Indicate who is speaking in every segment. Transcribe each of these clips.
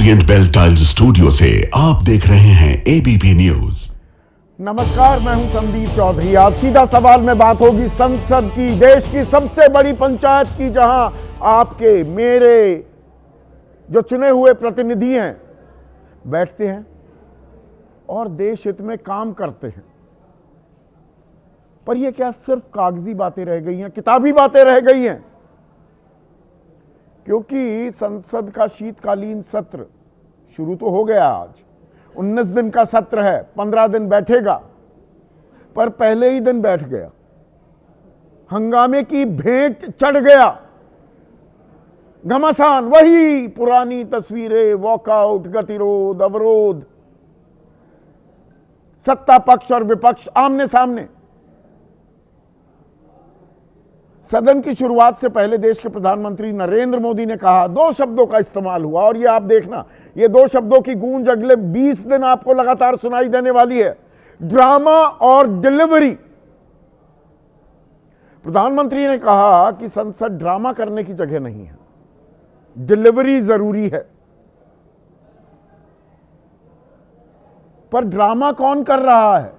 Speaker 1: Orient bell tiles studio से आप देख रहे हैं एबीपी न्यूज।
Speaker 2: नमस्कार, मैं हूं संदीप चौधरी। आज सीधा सवाल में बात होगी संसद की, देश की सबसे बड़ी पंचायत की, जहां आपके मेरे जो चुने हुए प्रतिनिधि हैं बैठते हैं और देश हित में काम करते हैं। पर यह क्या सिर्फ कागजी बातें रह गई हैं, किताबी बातें रह गई हैं? क्योंकि संसद का शीतकालीन सत्र शुरू तो हो गया। आज 19 दिन का सत्र है, 15 दिन बैठेगा, पर पहले ही दिन बैठ गया, हंगामे की भेंट चढ़ गया। घमासान वही पुरानी तस्वीरें, वॉकआउट, गतिरोध, अवरोध, सत्ता पक्ष और विपक्ष आमने सामने। सदन की शुरुआत से पहले देश के प्रधानमंत्री नरेंद्र मोदी ने कहा, दो शब्दों का इस्तेमाल हुआ, और ये आप देखना, ये दो शब्दों की गूंज अगले 20 दिन आपको लगातार सुनाई देने वाली है, ड्रामा और डिलीवरी। प्रधानमंत्री ने कहा कि संसद ड्रामा करने की जगह नहीं है, डिलीवरी जरूरी है। पर ड्रामा कौन कर रहा है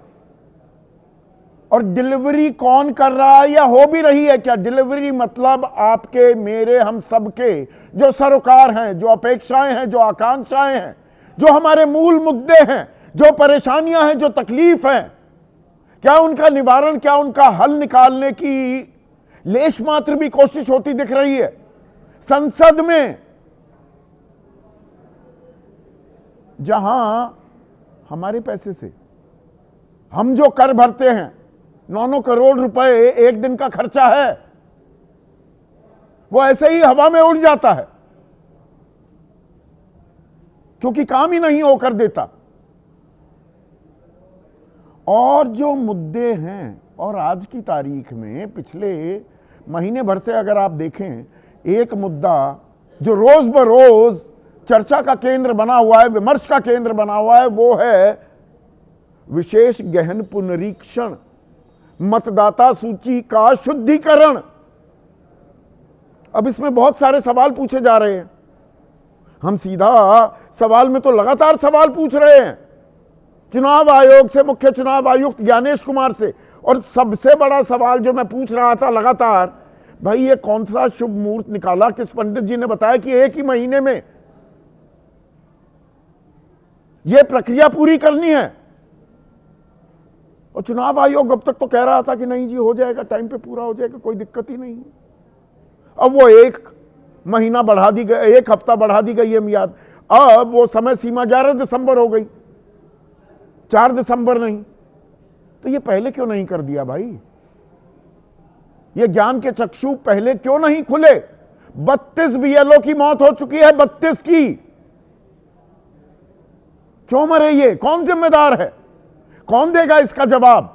Speaker 2: और डिलीवरी कौन कर रहा है, या हो भी रही है क्या? डिलीवरी मतलब आपके, मेरे, हम सबके जो सरोकार हैं, जो अपेक्षाएं हैं, जो आकांक्षाएं हैं, जो हमारे मूल मुद्दे हैं, जो परेशानियां हैं, जो तकलीफ हैं, क्या उनका निवारण, क्या उनका हल निकालने की लेश मात्र भी कोशिश होती दिख रही है संसद में? जहां हमारे पैसे से हम जो कर भरते हैं, 9 करोड़ रुपए एक दिन का खर्चा है, वो ऐसे ही हवा में उड़ जाता है, क्योंकि काम ही नहीं होकर देता। और जो मुद्दे हैं, और आज की तारीख में पिछले महीने भर से अगर आप देखें, एक मुद्दा जो रोज बरोज चर्चा का केंद्र बना हुआ है, विमर्श का केंद्र बना हुआ है, वो है विशेष गहन पुनरीक्षण, मतदाता सूची का शुद्धिकरण। अब इसमें बहुत सारे सवाल पूछे जा रहे हैं। हम सीधा सवाल में तो लगातार सवाल पूछ रहे हैं, चुनाव आयोग से, मुख्य चुनाव आयुक्त ज्ञानेश कुमार से। और सबसे बड़ा सवाल जो मैं पूछ रहा था लगातार, भाई ये कौन सा शुभ मुहूर्त निकाला? किस पंडित जी ने बताया कि एक ही महीने में यह प्रक्रिया पूरी करनी है? और चुनाव आयोग अब तक तो कह रहा था कि नहीं जी, हो जाएगा, टाइम पे पूरा हो जाएगा, कोई दिक्कत ही नहीं है। अब वो एक महीना बढ़ा दी गई, एक हफ्ता बढ़ा दी गई है मियाद। अब वो समय सीमा 11 दिसंबर हो गई, 4 दिसंबर नहीं। तो ये पहले क्यों नहीं कर दिया भाई? ये ज्ञान के चक्षु पहले क्यों नहीं खुले? 32 बीएलओ की मौत हो चुकी है, 32 की। क्यों मरे ये? कौन जिम्मेदार है? कौन देगा इसका जवाब?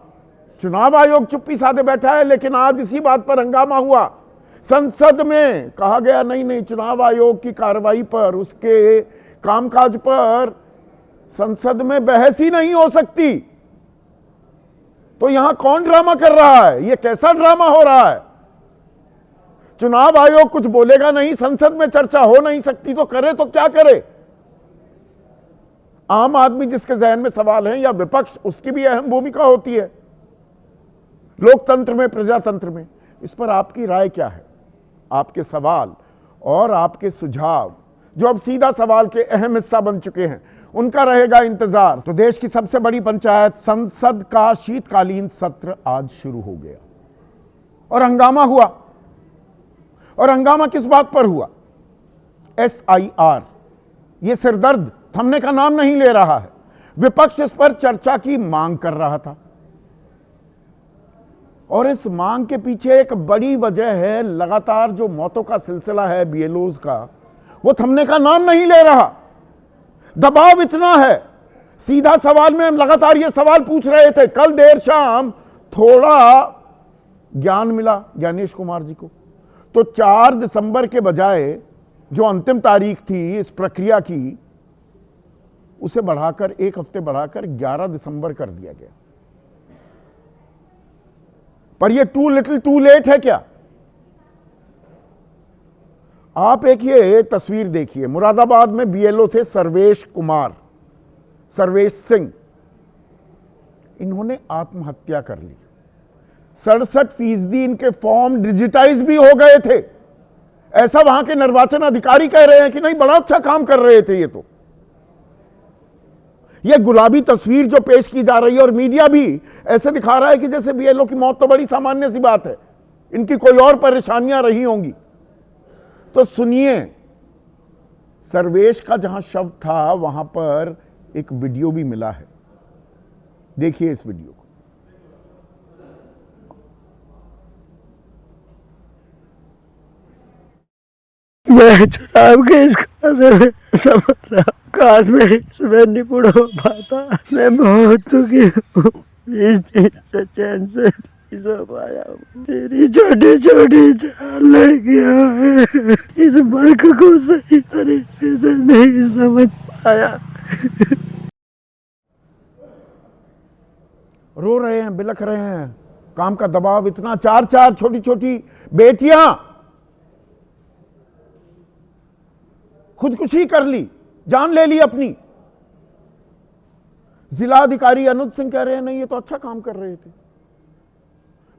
Speaker 2: चुनाव आयोग चुप्पी साधे बैठा है, लेकिन आज इसी बात पर हंगामा हुआ संसद में। कहा गया नहीं नहीं, चुनाव आयोग की कार्रवाई पर, उसके कामकाज पर संसद में बहस ही नहीं हो सकती। तो यहां कौन ड्रामा कर रहा है? यह कैसा ड्रामा हो रहा है? चुनाव आयोग कुछ बोलेगा नहीं, संसद में चर्चा हो नहीं सकती, तो करे तो क्या करे? आम आदमी जिसके जहन में सवाल है, या विपक्ष, उसकी भी अहम भूमिका होती है लोकतंत्र में, प्रजातंत्र में। इस पर आपकी राय क्या है? आपके सवाल और आपके सुझाव, जो अब सीधा सवाल के अहम हिस्सा बन चुके हैं, उनका रहेगा इंतजार। तो देश की सबसे बड़ी पंचायत संसद का शीतकालीन सत्र आज शुरू हो गया और हंगामा हुआ। और हंगामा किस बात पर हुआ? SIR, यह सिरदर्द थमने का नाम नहीं ले रहा है। विपक्ष इस पर चर्चा की मांग कर रहा था, और इस मांग के पीछे एक बड़ी वजह है, लगातार जो मौतों का सिलसिला है बीएलओज का, वो थमने का नाम नहीं ले रहा। दबाव इतना है। सीधा सवाल में हम लगातार ये सवाल पूछ रहे थे। कल देर शाम थोड़ा ज्ञान मिला ज्ञानेश कुमार जी को, तो 4 दिसंबर के बजाय जो अंतिम तारीख थी इस प्रक्रिया की, उसे बढ़ाकर, एक हफ्ते बढ़ाकर 11 दिसंबर कर दिया गया। पर यह टू लिटिल टू लेट है क्या? आप एक ये तस्वीर देखिए, मुरादाबाद में बीएलओ थे सर्वेश सिंह, इन्होंने आत्महत्या कर ली। 67% इनके फॉर्म डिजिटाइज भी हो गए थे। ऐसा वहां के निर्वाचन अधिकारी कह रहे हैं कि नहीं, बड़ा अच्छा काम कर रहे थे। ये गुलाबी तस्वीर जो पेश की जा रही है और मीडिया भी ऐसे दिखा रहा है कि जैसे बीएलओ की मौत तो बड़ी सामान्य सी बात है, इनकी कोई और परेशानियां रही होंगी। तो सुनिए, सर्वेश का जहां शव था वहां पर एक वीडियो भी मिला है, देखिए इस वीडियो को।
Speaker 3: मैं चुनाव के इस काज में इसमें निपुण हो पाता। मैं बहुत दुखी हूँ, इस दिन से चैन से नहीं सो पाया हूँ। मेरी छोटी छोटी 4 लड़कियां हैं, इस वर्ग को सही तरीके से नहीं समझ पाया।
Speaker 2: रो रहे हैं, बिलख रहे हैं, काम का दबाव इतना, 4 छोटी छोटी बेटियां खुदकुशी कर ली, जान ले ली अपनी। जिला अधिकारी अनुज सिंह कह रहे हैं नहीं, ये तो अच्छा काम कर रहे थे।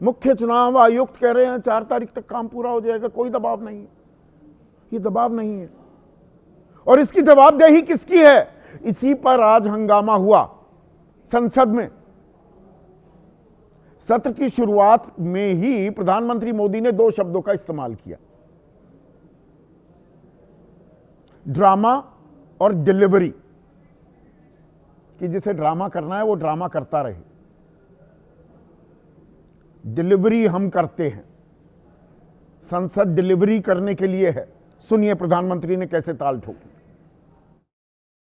Speaker 2: मुख्य चुनाव आयुक्त कह रहे हैं 4 तारीख तक काम पूरा हो जाएगा, कोई दबाव नहीं है। ये दबाव नहीं है। और इसकी जवाबदेही किसकी है? इसी पर आज हंगामा हुआ संसद में। सत्र की शुरुआत में ही प्रधानमंत्री मोदी ने 2 शब्दों का इस्तेमाल किया, ड्रामा और डिलीवरी, कि जिसे ड्रामा करना है वो ड्रामा करता रहे, डिलीवरी हम करते हैं। संसद डिलीवरी करने के लिए है। सुनिए प्रधानमंत्री ने कैसे ताल ठोकी।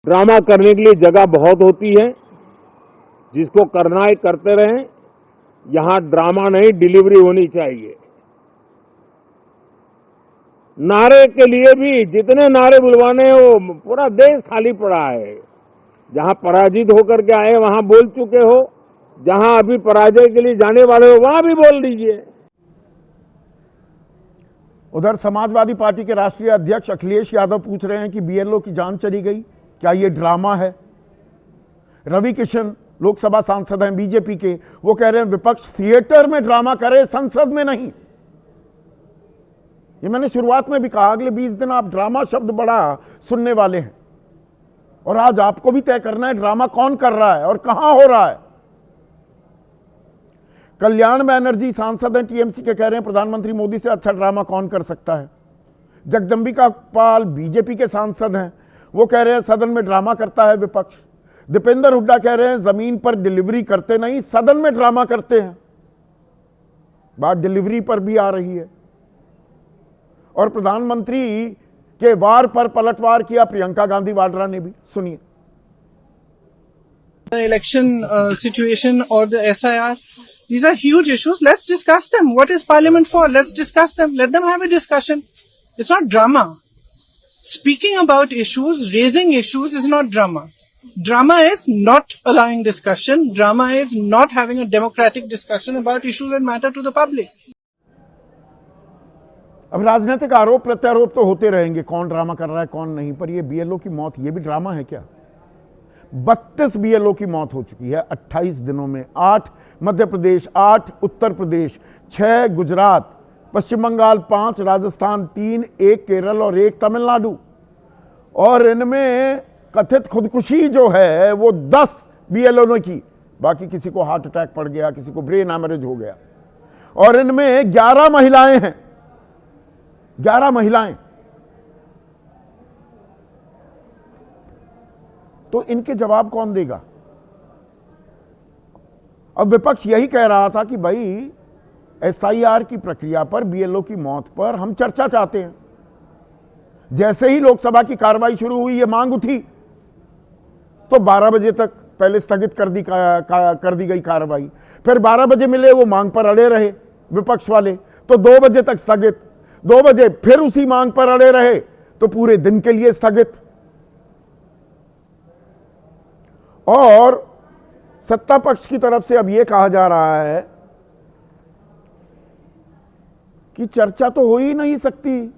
Speaker 4: ड्रामा करने के लिए जगह बहुत होती है, जिसको करना है करते रहें। यहां ड्रामा नहीं, डिलीवरी होनी चाहिए। नारे के लिए भी जितने नारे बुलवाने हैं, वो पूरा देश खाली पड़ा है। जहां पराजित होकर के आए वहां बोल चुके हो, जहां अभी पराजय के लिए जाने वाले हो वहां भी बोल दीजिए।
Speaker 2: उधर समाजवादी पार्टी के राष्ट्रीय अध्यक्ष अखिलेश यादव पूछ रहे हैं कि बीएलओ की जान चली गई, क्या यह ड्रामा है? रवि किशन लोकसभा सांसद हैं बीजेपी के, वो कह रहे हैं विपक्ष थिएटर में ड्रामा करे, संसद में नहीं। ये मैंने शुरुआत में भी कहा, अगले 20 दिन आप ड्रामा शब्द बड़ा सुनने वाले हैं। और आज आपको भी तय करना है ड्रामा कौन कर रहा है और कहां हो रहा है। कल्याण बनर्जी सांसद हैं टीएमसी के, कह रहे हैं प्रधानमंत्री मोदी से अच्छा ड्रामा कौन कर सकता है। जगदंबिका पाल बीजेपी के सांसद हैं, वो कह रहे हैं सदन में ड्रामा करता है विपक्ष। दीपेंद्र हुड्डा कह रहे हैं जमीन पर डिलीवरी करते नहीं, सदन में ड्रामा करते हैं। बात डिलीवरी पर भी आ रही है। और प्रधानमंत्री के वार पर पलटवार किया प्रियंका गांधी वाड्रा ने भी। सुनिए।
Speaker 5: The election situation or the SIR, these are huge issues. Let's discuss them. What is Parliament for? Let's discuss them. Let them have a discussion. It's not drama. Speaking about issues, raising issues is not drama. Drama is not allowing discussion. Drama is not having a democratic discussion about issues that matter to the public.
Speaker 2: अब राजनीतिक आरोप प्रत्यारोप तो होते रहेंगे, कौन drama कर रहा है कौन नहीं, पर ये बीएलओ की मौत, ये भी ड्रामा है क्या? 32 बीएलओ की मौत हो चुकी है 28 दिनों में। 8 मध्य प्रदेश, 8 उत्तर प्रदेश, 6 गुजरात, पश्चिम बंगाल 5, राजस्थान 3, 1 केरल और 1 तमिलनाडु। और इनमें कथित खुदकुशी जो है वो 10 बीएलओ ने की, बाकी किसी को हार्ट अटैक पड़ गया, किसी को ब्रेन हैमरेज हो गया। और इनमें 11 महिलाएं हैं, 11 महिलाएं। तो इनके जवाब कौन देगा? अब विपक्ष यही कह रहा था कि भाई एसआईआर की प्रक्रिया पर, बीएलओ की मौत पर हम चर्चा चाहते हैं। जैसे ही लोकसभा की कार्रवाई शुरू हुई, ये मांग उठी, तो 12 बजे तक पहले स्थगित कर दी गई कार्रवाई। फिर 12 बजे मिले, वो मांग पर अड़े रहे विपक्ष वाले, तो 2 बजे तक स्थगित। 2 बजे फिर उसी मांग पर अड़े रहे, तो पूरे दिन के लिए स्थगित। और सत्ता पक्ष की तरफ से अब यह कहा जा रहा है कि चर्चा तो हो ही नहीं सकती,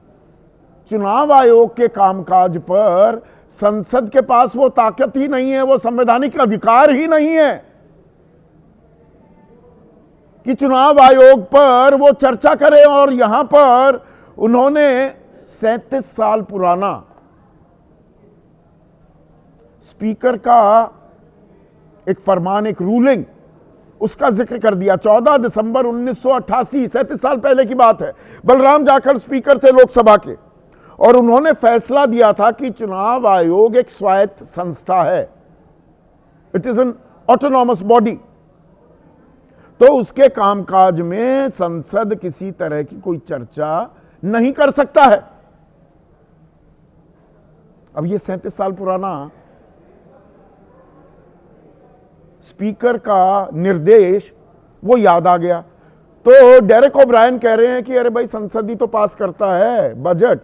Speaker 2: चुनाव आयोग के कामकाज पर संसद के पास वो ताकत ही नहीं है, वो संवैधानिक अधिकार ही नहीं है कि चुनाव आयोग पर वो चर्चा करे। और यहां पर उन्होंने 37 साल पुराना स्पीकर का एक फरमान, एक रूलिंग, उसका जिक्र कर दिया। 14 दिसंबर 1988, 37 साल पहले की बात है। बलराम जाखड़ स्पीकर थे लोकसभा के, और उन्होंने फैसला दिया था कि चुनाव आयोग एक स्वायत्त संस्था है, it is an autonomous body, तो उसके कामकाज में संसद किसी तरह की कोई चर्चा नहीं कर सकता है। अब ये 37 साल पुराना स्पीकर का निर्देश वो याद आ गया। तो डेरेक ओब्रायन कह रहे हैं कि अरे भाई, संसद ही तो पास करता है बजट,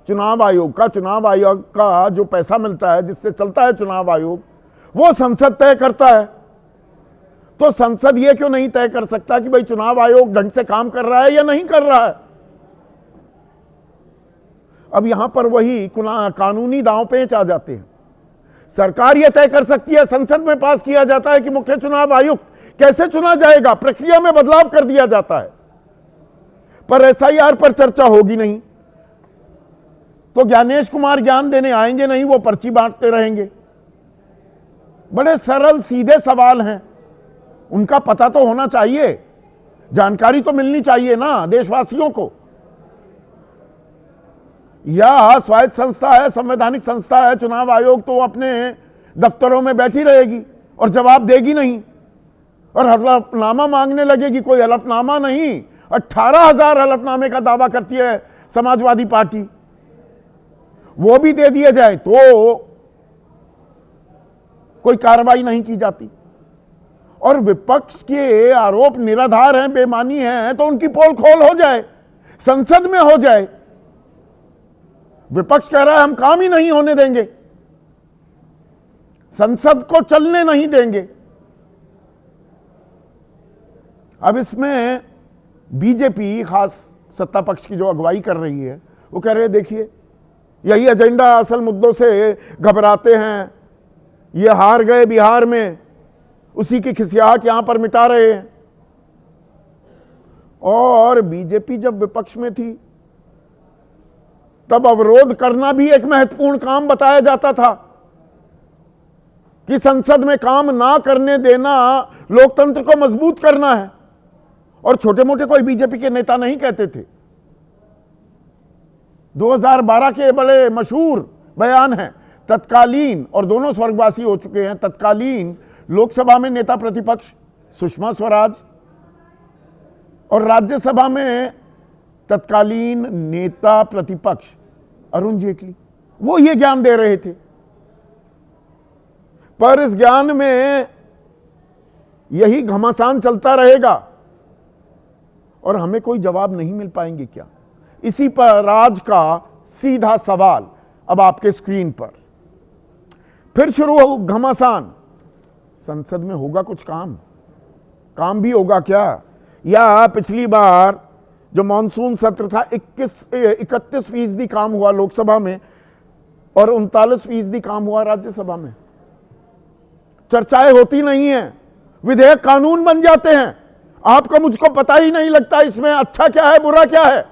Speaker 2: चुनाव आयोग का जो पैसा मिलता है, जिससे चलता है चुनाव आयोग, वो संसद तय करता है। तो संसद ये क्यों नहीं तय कर सकता कि भाई चुनाव आयोग ढंग से काम कर रहा है या नहीं कर रहा है? अब यहां पर वही कानूनी दांव पेच आ जाते हैं। सरकार यह तय कर सकती है, संसद में पास किया जाता है कि मुख्य चुनाव आयुक्त कैसे चुना जाएगा, प्रक्रिया में बदलाव कर दिया जाता है, पर एसआईआर पर चर्चा होगी नहीं। तो ज्ञानेश कुमार ज्ञान देने आएंगे नहीं, वो पर्ची बांटते रहेंगे। बड़े सरल सीधे सवाल हैं, उनका पता तो होना चाहिए, जानकारी तो मिलनी चाहिए ना देशवासियों को। या स्वायत्त संस्था है, संवैधानिक संस्था है चुनाव आयोग, तो अपने दफ्तरों में बैठी रहेगी और जवाब देगी नहीं, और हलफनामा मांगने लगेगी। कोई हलफनामा नहीं, 18,000 हलफनामे का दावा करती है समाजवादी पार्टी, वो भी दे दिए जाए तो कोई कार्रवाई नहीं की जाती। और विपक्ष के आरोप निराधार हैं, बेमानी हैं, तो उनकी पोल खोल हो जाए, संसद में हो जाए। विपक्ष कह रहा है हम काम ही नहीं होने देंगे, संसद को चलने नहीं देंगे। अब इसमें बीजेपी, खास सत्ता पक्ष की जो अगुवाई कर रही है, वो कह रहे हैं देखिए यही एजेंडा, असल मुद्दों से घबराते हैं, ये हार गए बिहार में, उसी की खिसियाहट यहां पर मिटा रहे हैं। और बीजेपी जब विपक्ष में थी तब अवरोध करना भी एक महत्वपूर्ण काम बताया जाता था कि संसद में काम ना करने देना लोकतंत्र को मजबूत करना है, और छोटे मोटे कोई बीजेपी के नेता नहीं कहते थे। 2012 के बड़े मशहूर बयान हैं तत्कालीन, और दोनों स्वर्गवासी हो चुके हैं, तत्कालीन लोकसभा में नेता प्रतिपक्ष सुषमा स्वराज और राज्यसभा में तत्कालीन नेता प्रतिपक्ष अरुण जेटली, वो ये ज्ञान दे रहे थे। पर इस ज्ञान में यही घमासान चलता रहेगा और हमें कोई जवाब नहीं मिल पाएंगे क्या? इसी पर आज का सीधा सवाल अब आपके स्क्रीन पर। फिर शुरू हो घमासान, संसद में होगा कुछ काम भी होगा क्या? या पिछली बार जो मॉनसून सत्र था 31% काम हुआ लोकसभा में और 39% काम हुआ राज्यसभा में। चर्चाएं होती नहीं हैं, विधेयक कानून बन जाते हैं, आपको मुझको पता ही नहीं लगता इसमें अच्छा क्या है बुरा क्या है।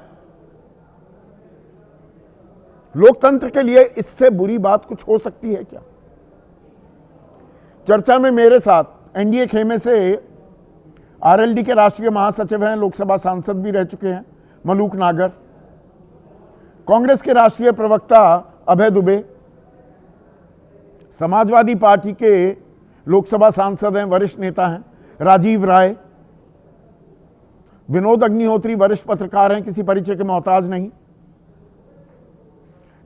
Speaker 2: लोकतंत्र के लिए इससे बुरी बात कुछ हो सकती है क्या? चर्चा में मेरे साथ एनडीए खेमे से आरएलडी के राष्ट्रीय महासचिव हैं, लोकसभा सांसद भी रह चुके हैं, मलूक नागर, कांग्रेस के राष्ट्रीय प्रवक्ता अभय दुबे, समाजवादी पार्टी के लोकसभा सांसद हैं, वरिष्ठ नेता हैं राजीव राय, विनोद अग्निहोत्री वरिष्ठ पत्रकार हैं, किसी परिचय के मोहताज नहीं।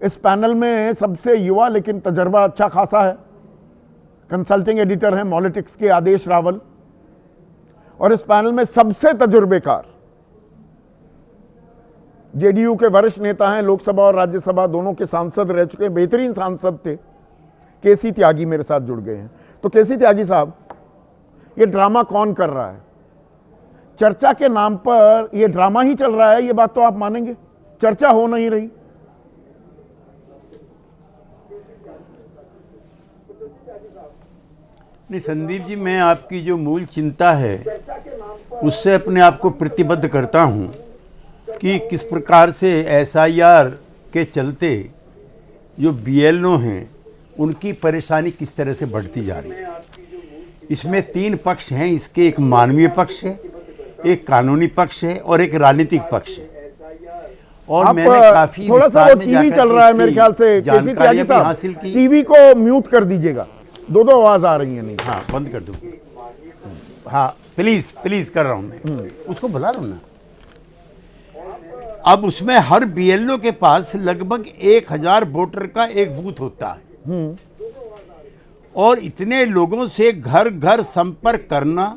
Speaker 2: इस पैनल में सबसे युवा लेकिन तजर्बा अच्छा खासा है, कंसल्टिंग एडिटर हैं मॉलिटिक्स के आदेश रावल, और इस पैनल में सबसे तजुर्बेकार जेडीयू के वरिष्ठ नेता हैं, लोकसभा और राज्यसभा दोनों के सांसद रह चुके हैं, बेहतरीन सांसद थे, केसी त्यागी मेरे साथ जुड़ गए हैं। तो केसी त्यागी साहब, ये ड्रामा कौन कर रहा है? चर्चा के नाम पर ये ड्रामा ही चल रहा है, ये बात तो आप मानेंगे? चर्चा हो नहीं रही,
Speaker 6: नहीं संदीप जी, मैं आपकी जो मूल चिंता है उससे अपने आप को प्रतिबद्ध करता हूं कि किस प्रकार से एसआईआर के चलते जो बीएलओ हैं उनकी परेशानी किस तरह से बढ़ती जा रही है। इसमें 3 पक्ष हैं, इसके एक मानवीय पक्ष है, एक कानूनी पक्ष है और एक राजनीतिक पक्ष है। और
Speaker 2: आप
Speaker 6: मैंने काफी
Speaker 2: थोड़ा सा वो टीवी चल रहा है मेरे ख्याल से, केसी त्यागी साहब,
Speaker 6: हासिल की।
Speaker 2: टीवी को म्यूट कर दीजिएगा, दो आवाज आ रही है। नहीं,
Speaker 6: हाँ बंद कर दूँ। हाँ प्लीज प्लीज कर रहा हूँ मैं, उसको बुला लो ना। अब उसमें हर बीएलओ के पास लगभग 1000 वोटर का एक बूथ होता है और इतने लोगों से घर घर संपर्क करना,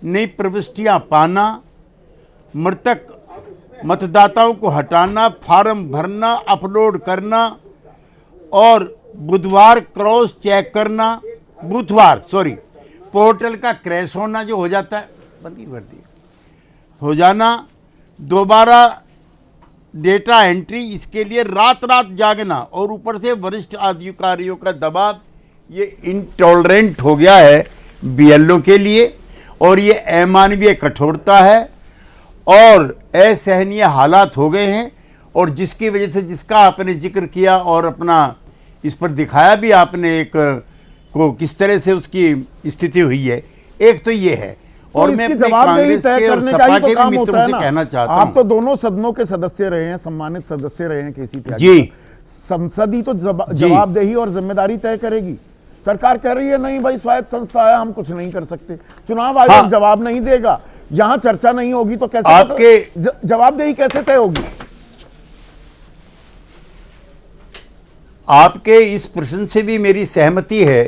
Speaker 6: नई प्रविष्टियां पाना, मृतक मतदाताओं को हटाना, फार्म भरना, अपलोड करना और बुधवार क्रॉस चेक करना, पोर्टल का क्रैश होना जो हो जाता है, बंदी कर दी हो जाना, दोबारा डेटा एंट्री, इसके लिए रात रात जागना और ऊपर से वरिष्ठ अधिकारियों का दबाव, ये इंटॉलरेंट हो गया है बीएलओ के लिए और ये अमानवीय कठोरता है और असहनीय हालात हो गए हैं। और जिसकी वजह से, जिसका आपने जिक्र किया और अपना इस पर दिखाया भी आपने, एक को किस तरह से उसकी स्थिति हुई है, एक तो ये है। और मैं अपने कांग्रेस के और सपा के भी मित्रों से कहना चाहता हूं,
Speaker 2: आप तो दोनों सदनों के सदस्य रहे हैं, सम्मानित सदस्य रहे हैं केसी त्यागी
Speaker 6: जी।
Speaker 2: संसद ही तो जवाबदेही और जिम्मेदारी तय करेगी। सरकार कह रही है नहीं भाई, स्वायत्त संस्था है, हम कुछ नहीं कर सकते, चुनाव आयोग
Speaker 6: हाँ।
Speaker 2: जवाब नहीं देगा, यहां चर्चा नहीं होगी तो कैसे
Speaker 6: आपके
Speaker 2: जवाबदेही कैसे तय होगी?
Speaker 6: आपके इस प्रश्न से भी मेरी सहमति है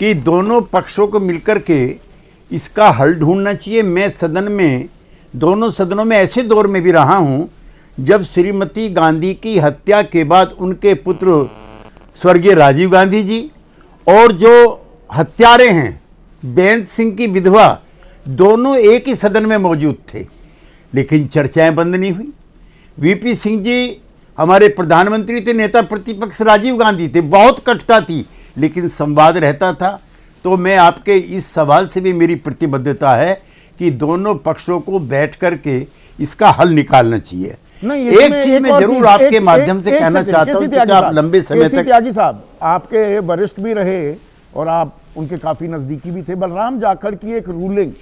Speaker 6: कि दोनों पक्षों को मिलकर के इसका हल ढूंढना चाहिए। मैं सदन में, दोनों सदनों में ऐसे दौर में भी रहा हूं जब श्रीमती गांधी की हत्या के बाद उनके पुत्र स्वर्गीय राजीव गांधी जी और जो हत्यारे हैं बेअंत सिंह की विधवा, दोनों एक ही सदन में मौजूद थे, लेकिन चर्चाएं बंद नहीं हुई। वीपी सिंह जी हमारे प्रधानमंत्री थे, नेता प्रतिपक्ष राजीव गांधी थे, बहुत कटुता थी लेकिन संवाद रहता था। तो मैं आपके इस सवाल से भी मेरी प्रतिबद्धता है कि दोनों पक्षों को बैठ करके इसका हल निकालना चाहिए। एक चीज मैं जरूर आपके माध्यम से कहना चाहता हूं कि आप लंबे समय तक,
Speaker 2: त्यागी साहब आपके वरिष्ठ भी रहे और आप उनके काफी नजदीकी भी थे। बलराम जाखड़ की एक रूलिंग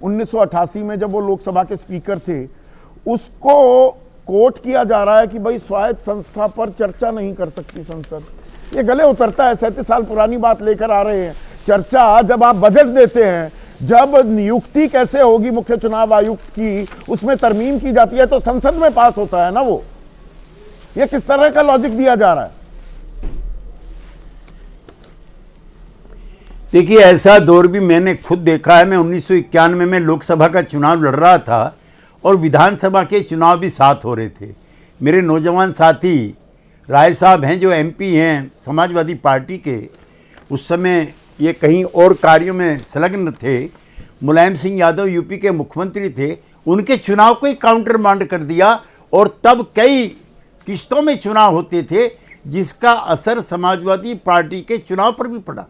Speaker 2: 1988 में जब वो लोकसभा के स्पीकर थे, उसको कोट किया जा रहा है कि भाई स्वायत्त संस्था पर चर्चा नहीं कर सकती संसद। ये गले उतरता है, 37 साल पुरानी बात लेकर आ रहे हैं। चर्चा जब आप बजट देते हैं, जब नियुक्ति कैसे होगी मुख्य चुनाव आयुक्त की, उसमें तरमीम की जाती है तो संसद में पास होता है ना वो। ये किस तरह का लॉजिक दिया जा रहा है?
Speaker 6: देखिए ऐसा दौर भी मैंने खुद देखा है। मैं 1991 में लोकसभा का चुनाव लड़ रहा था और विधानसभा के चुनाव भी साथ हो रहे थे। मेरे नौजवान साथी राय साहब हैं जो एमपी हैं समाजवादी पार्टी के, उस समय ये कहीं और कार्यों में संलग्न थे। मुलायम सिंह यादव यूपी के मुख्यमंत्री थे, उनके चुनाव को ही काउंटर मांड कर दिया और तब कई किश्तों में चुनाव होते थे जिसका असर समाजवादी पार्टी के चुनाव पर भी पड़ा।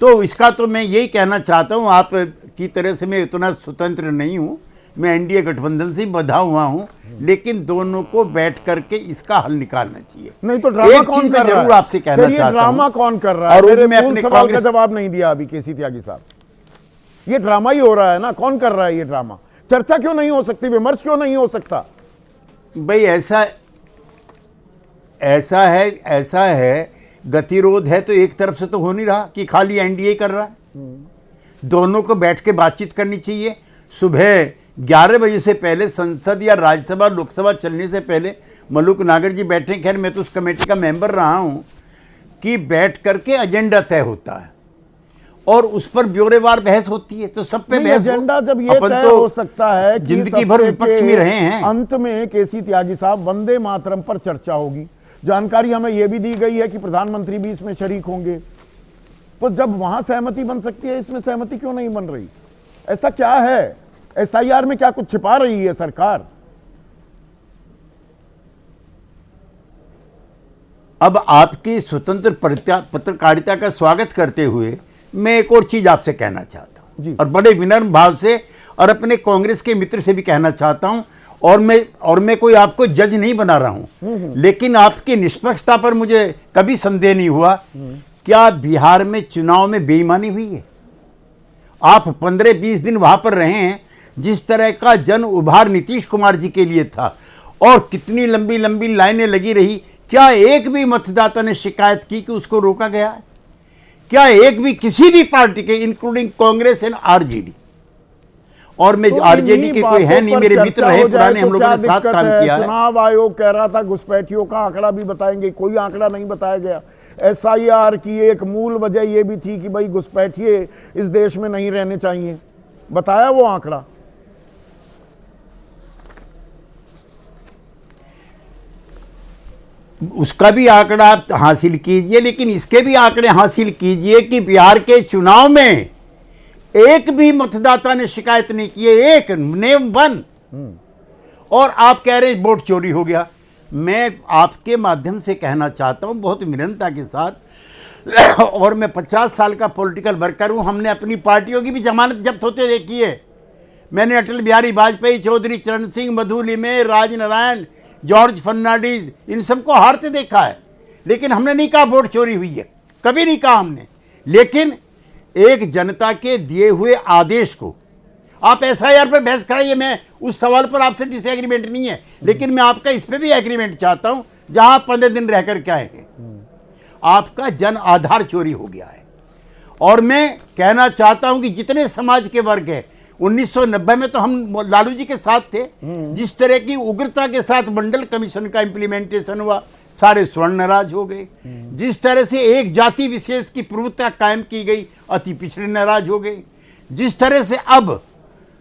Speaker 6: तो इसका तो मैं यही कहना चाहता हूँ, आप की तरह से मैं इतना स्वतंत्र नहीं हूँ, मैं एनडीए गठबंधन से बंधा हुआ हूँ, लेकिन दोनों को बैठ करके इसका हल निकालना चाहिए।
Speaker 2: नहीं तो ड्रामा कौन कर रहा है?
Speaker 6: जरूर आपसे कहना चाहता हूं,
Speaker 2: ड्रामा कौन कर रहा है?
Speaker 6: और
Speaker 2: मैं अपने सवाल का जवाब नहीं दिया अभी केसी त्यागी साहब। ये ड्रामा ही हो रहा है ना, कौन कर रहा है ये ड्रामा? चर्चा क्यों नहीं हो सकती, विमर्श क्यों नहीं हो सकता?
Speaker 6: भाई ऐसा है गतिरोध है तो एक तरफ से तो हो नहीं रहा कि खाली एनडीए कर रहा है। दोनों को बैठ के बातचीत करनी चाहिए। सुबह 11 बजे से पहले संसद या राज्यसभा लोकसभा चलने से पहले मलूक नागर जी बैठे, खैर मैं तो उस कमेटी का मेंबर रहा हूं, कि बैठ करके एजेंडा तय होता है और उस पर ब्यौरेवार बहस होती है। तो सब पे बहस,
Speaker 2: एजेंडा जब ये तय हो सकता है,
Speaker 6: जिंदगी भर विपक्ष में रहे हैं।
Speaker 2: अंत में केसी त्यागी साहब वंदे मातरम पर चर्चा होगी। जानकारी हमें यह भी दी गई है कि प्रधानमंत्री भी इसमें शरीक होंगे। तो जब वहां सहमति बन सकती है, इसमें सहमति क्यों नहीं बन रही? ऐसा क्या है? एसआईआर में क्या कुछ छिपा रही है सरकार?
Speaker 6: अब आपकी स्वतंत्र पत्रकारिता का स्वागत करते हुए मैं एक और चीज आपसे कहना चाहता
Speaker 2: जी।
Speaker 6: हूं, और बड़े विनम्र भाव से, और अपने कांग्रेस के मित्र से भी कहना चाहता हूं, और मैं कोई आपको जज नहीं बना रहा हूं, लेकिन आपकी निष्पक्षता पर मुझे कभी संदेह नहीं हुआ। क्या बिहार में चुनाव में बेईमानी हुई है? आप 15-20 दिन वहां पर रहे हैं, जिस तरह का जन उभार नीतीश कुमार जी के लिए था और कितनी लंबी लंबी लाइनें लगी रही, क्या एक भी मतदाता ने शिकायत की कि उसको रोका गया है? क्या एक भी किसी भी पार्टी के, इंक्लूडिंग कांग्रेस एंड आरजेडी, और मैं
Speaker 2: तो
Speaker 6: आरजेडी
Speaker 2: इन्हीं
Speaker 6: के कोई है नहीं,
Speaker 2: बातों
Speaker 6: मेरे
Speaker 2: पर
Speaker 6: मित्र
Speaker 2: चर्चा
Speaker 6: रहे
Speaker 2: हो जाए
Speaker 6: पुराने,
Speaker 2: तो
Speaker 6: हम लोगों
Speaker 2: क्या
Speaker 6: ने साथ
Speaker 2: दिक्कत
Speaker 6: काम
Speaker 2: है?
Speaker 6: किया है।
Speaker 2: चुनाव आयोग कह रहा था घुसपैठियों का आंकड़ा भी बताएंगे, कोई आंकड़ा नहीं बताया गया। एसआईआर की एक मूल वजह यह भी थी कि भाई घुसपैठिए इस देश में नहीं रहने चाहिए, बताया वो आंकड़ा?
Speaker 6: उसका भी आंकड़ा आप हासिल कीजिए, लेकिन इसके भी आंकड़े हासिल कीजिए कि बिहार के चुनाव में एक भी मतदाता ने शिकायत नहीं की है, एक नेम वन। और आप कह रहे हैं वोट चोरी हो गया। मैं आपके माध्यम से कहना चाहता हूं बहुत विनम्रता के साथ, और मैं 50 साल का पॉलिटिकल वर्कर हूं, हमने अपनी पार्टियों की भी जमानत जब्त होते देखी है। मैंने अटल बिहारी वाजपेयी, चौधरी चरण सिंह, मधु लिमे, राजनारायण, जॉर्ज फर्नांडीज, इन सबको हारते देखा है, लेकिन हमने नहीं कहा वोट चोरी हुई है, कभी नहीं कहा हमने। लेकिन एक जनता के दिए हुए आदेश को आप एसआईआर पर बहस कराइए, मैं उस सवाल पर आपसे डिसएग्रीमेंट नहीं है, लेकिन मैं आपका इस पे भी एग्रीमेंट चाहता हूं, जहां आप 15 दिन रह करके आएंगे। आपका जन आधार चोरी हो गया है, और मैं कहना चाहता हूं कि जितने समाज के वर्ग हैं, 1990 में तो हम लालू जी के साथ थे, जिस तरह की उग्रता के साथ मंडल कमीशन का इंप्लीमेंटेशन हुआ, सारे स्वर्ण नाराज हो गए। जिस तरह से एक जाति विशेष की प्रभुत्व कायम की गई, अति पिछड़े नाराज हो गए। जिस तरह से अब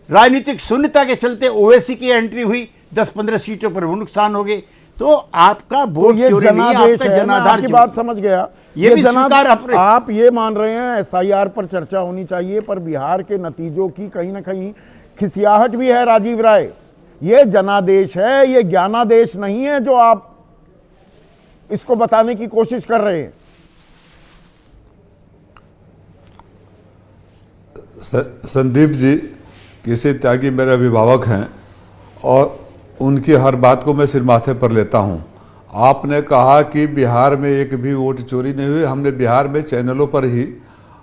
Speaker 6: राजनीतिक शून्यता के चलते ओवैसी की एंट्री हुई, 10-15 सीटों पर वो नुकसान हो गए। तो आपका वोट
Speaker 2: तो ये
Speaker 6: चोरी नहीं है,
Speaker 2: जनादेश
Speaker 6: आपका
Speaker 2: है, मैं
Speaker 6: जनाधार
Speaker 2: आपकी
Speaker 6: चोरी।
Speaker 2: बात समझ गया।
Speaker 6: ये भी स्वीकार
Speaker 2: आप ये मान रहे हैं एसआईआर पर चर्चा होनी चाहिए, पर बिहार के नतीजों की कहीं ना कहीं खिसियाहट भी है। राजीव राय, ये जनादेश है, ये ज्ञानादेश नहीं है जो आप इसको बताने की कोशिश कर रहे हैं।
Speaker 7: संदीप जी किसी त्यागी मेरे अभिभावक हैं, और उनकी हर बात को मैं सिर माथे पर लेता हूं। आपने कहा कि बिहार में एक भी वोट चोरी नहीं हुई। हमने बिहार में चैनलों पर ही,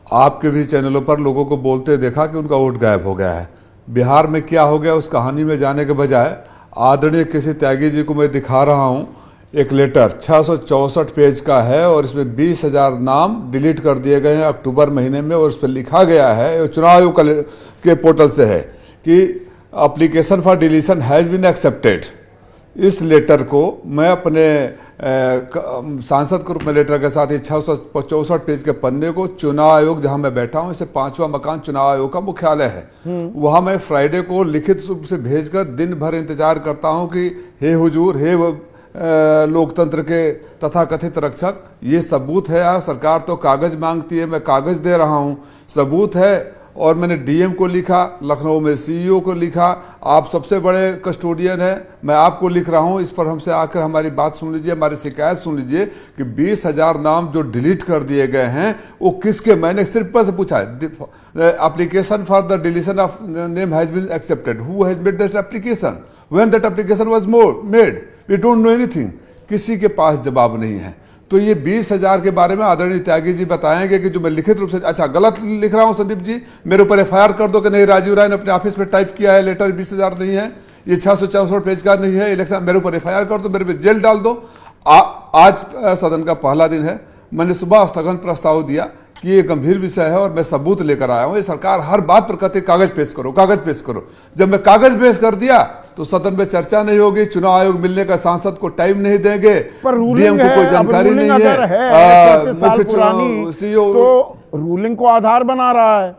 Speaker 7: आपके भी चैनलों पर लोगों को बोलते देखा कि उनका वोट गायब हो गया है। बिहार में क्या हो गया उस कहानी में जाने के बजाय आदरणीय किसी त्यागी जी को मैं दिखा रहा हूं एक लेटर, 664 पेज का है, और इसमें 20,000 नाम डिलीट कर दिए गए हैं अक्टूबर महीने में, और उस पर लिखा गया है, चुनाव आयोग के पोर्टल से है, कि application for deletion has been accepted. इस लेटर को मैं अपने सांसद के रूप में लेटर के साथ ही 664 पेज के पन्ने को, चुनाव आयोग जहां मैं बैठा हूं, इसे 5वां मकान चुनाव आयोग का मुख्यालय है, वहां मैं फ्राइडे को लिखित रूप से भेजकर दिन भर इंतजार करता हूं कि हे हुजूर, हे लोकतंत्र के तथाकथित रक्षक, ये सबूत है। यार सरकार तो कागज मांगती है, मैं कागज दे रहा हूं, सबूत है। और मैंने डीएम को लिखा, लखनऊ में सीईओ को लिखा, आप सबसे बड़े कस्टोडियन हैं, मैं आपको लिख रहा हूं, इस पर हमसे आकर हमारी बात सुन लीजिए, हमारी शिकायत सुन लीजिए कि 20,000 नाम जो डिलीट कर दिए गए हैं वो किसके। मैंने सिर्फ से पूछा है, application for the deletion of name has been accepted, who has made that application, when that application was made, we don't know anything. किसी के पास जवाब नहीं है। तो ये 20,000 के बारे में आदरणीय त्यागी जी बताएंगे कि जो मैं लिखित रूप से, अच्छा गलत लिख रहा हूं संदीप जी, मेरे ऊपर एफआईआर कर दो कि नहीं, राजीव राय ने अपने ऑफिस में टाइप किया है लेटर, 20,000 नहीं है, ये 664 पेज का नहीं है, इलेक्शन, मेरे ऊपर एफआईआर कर दो, मेरे पे जेल डाल दो। आज सदन का पहला दिन है, मैंने सुबह स्थगन प्रस्ताव दिया कि ये गंभीर विषय है और मैं सबूत लेकर आया हूं। ये सरकार हर बात पर कहती है कागज पेश करो, कागज पेश करो। जब मैं कागज पेश कर दिया तो सदन में चर्चा नहीं होगी, चुनाव आयोग मिलने का सांसद को टाइम नहीं देंगे, डीएम को कोई जानकारी नहीं है, मुख्य चुनाव सीईओ
Speaker 2: तो रूलिंग को आधार बना रहा है।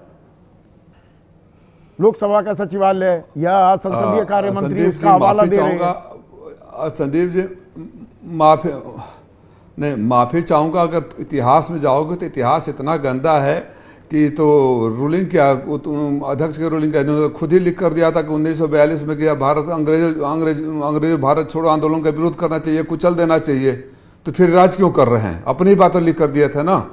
Speaker 2: लोकसभा का सचिवालय या संसदीय कार्य मंत्री उसका हवाला दे रहे हैं।
Speaker 7: संदीप जी माफी चाहूंगा, अगर इतिहास में जाओगे तो इतिहास इतना गंदा है कि तो रूलिंग क्या, अध्यक्ष के रूलिंग क्या, इन्होंने खुद ही लिख कर दिया था कि 1942 में किया भारत अंग्रेजों भारत छोड़ो आंदोलन का विरोध करना चाहिए, कुचल देना चाहिए। तो फिर राज क्यों कर रहे हैं? अपनी ही बातें लिख कर दिए थे ना।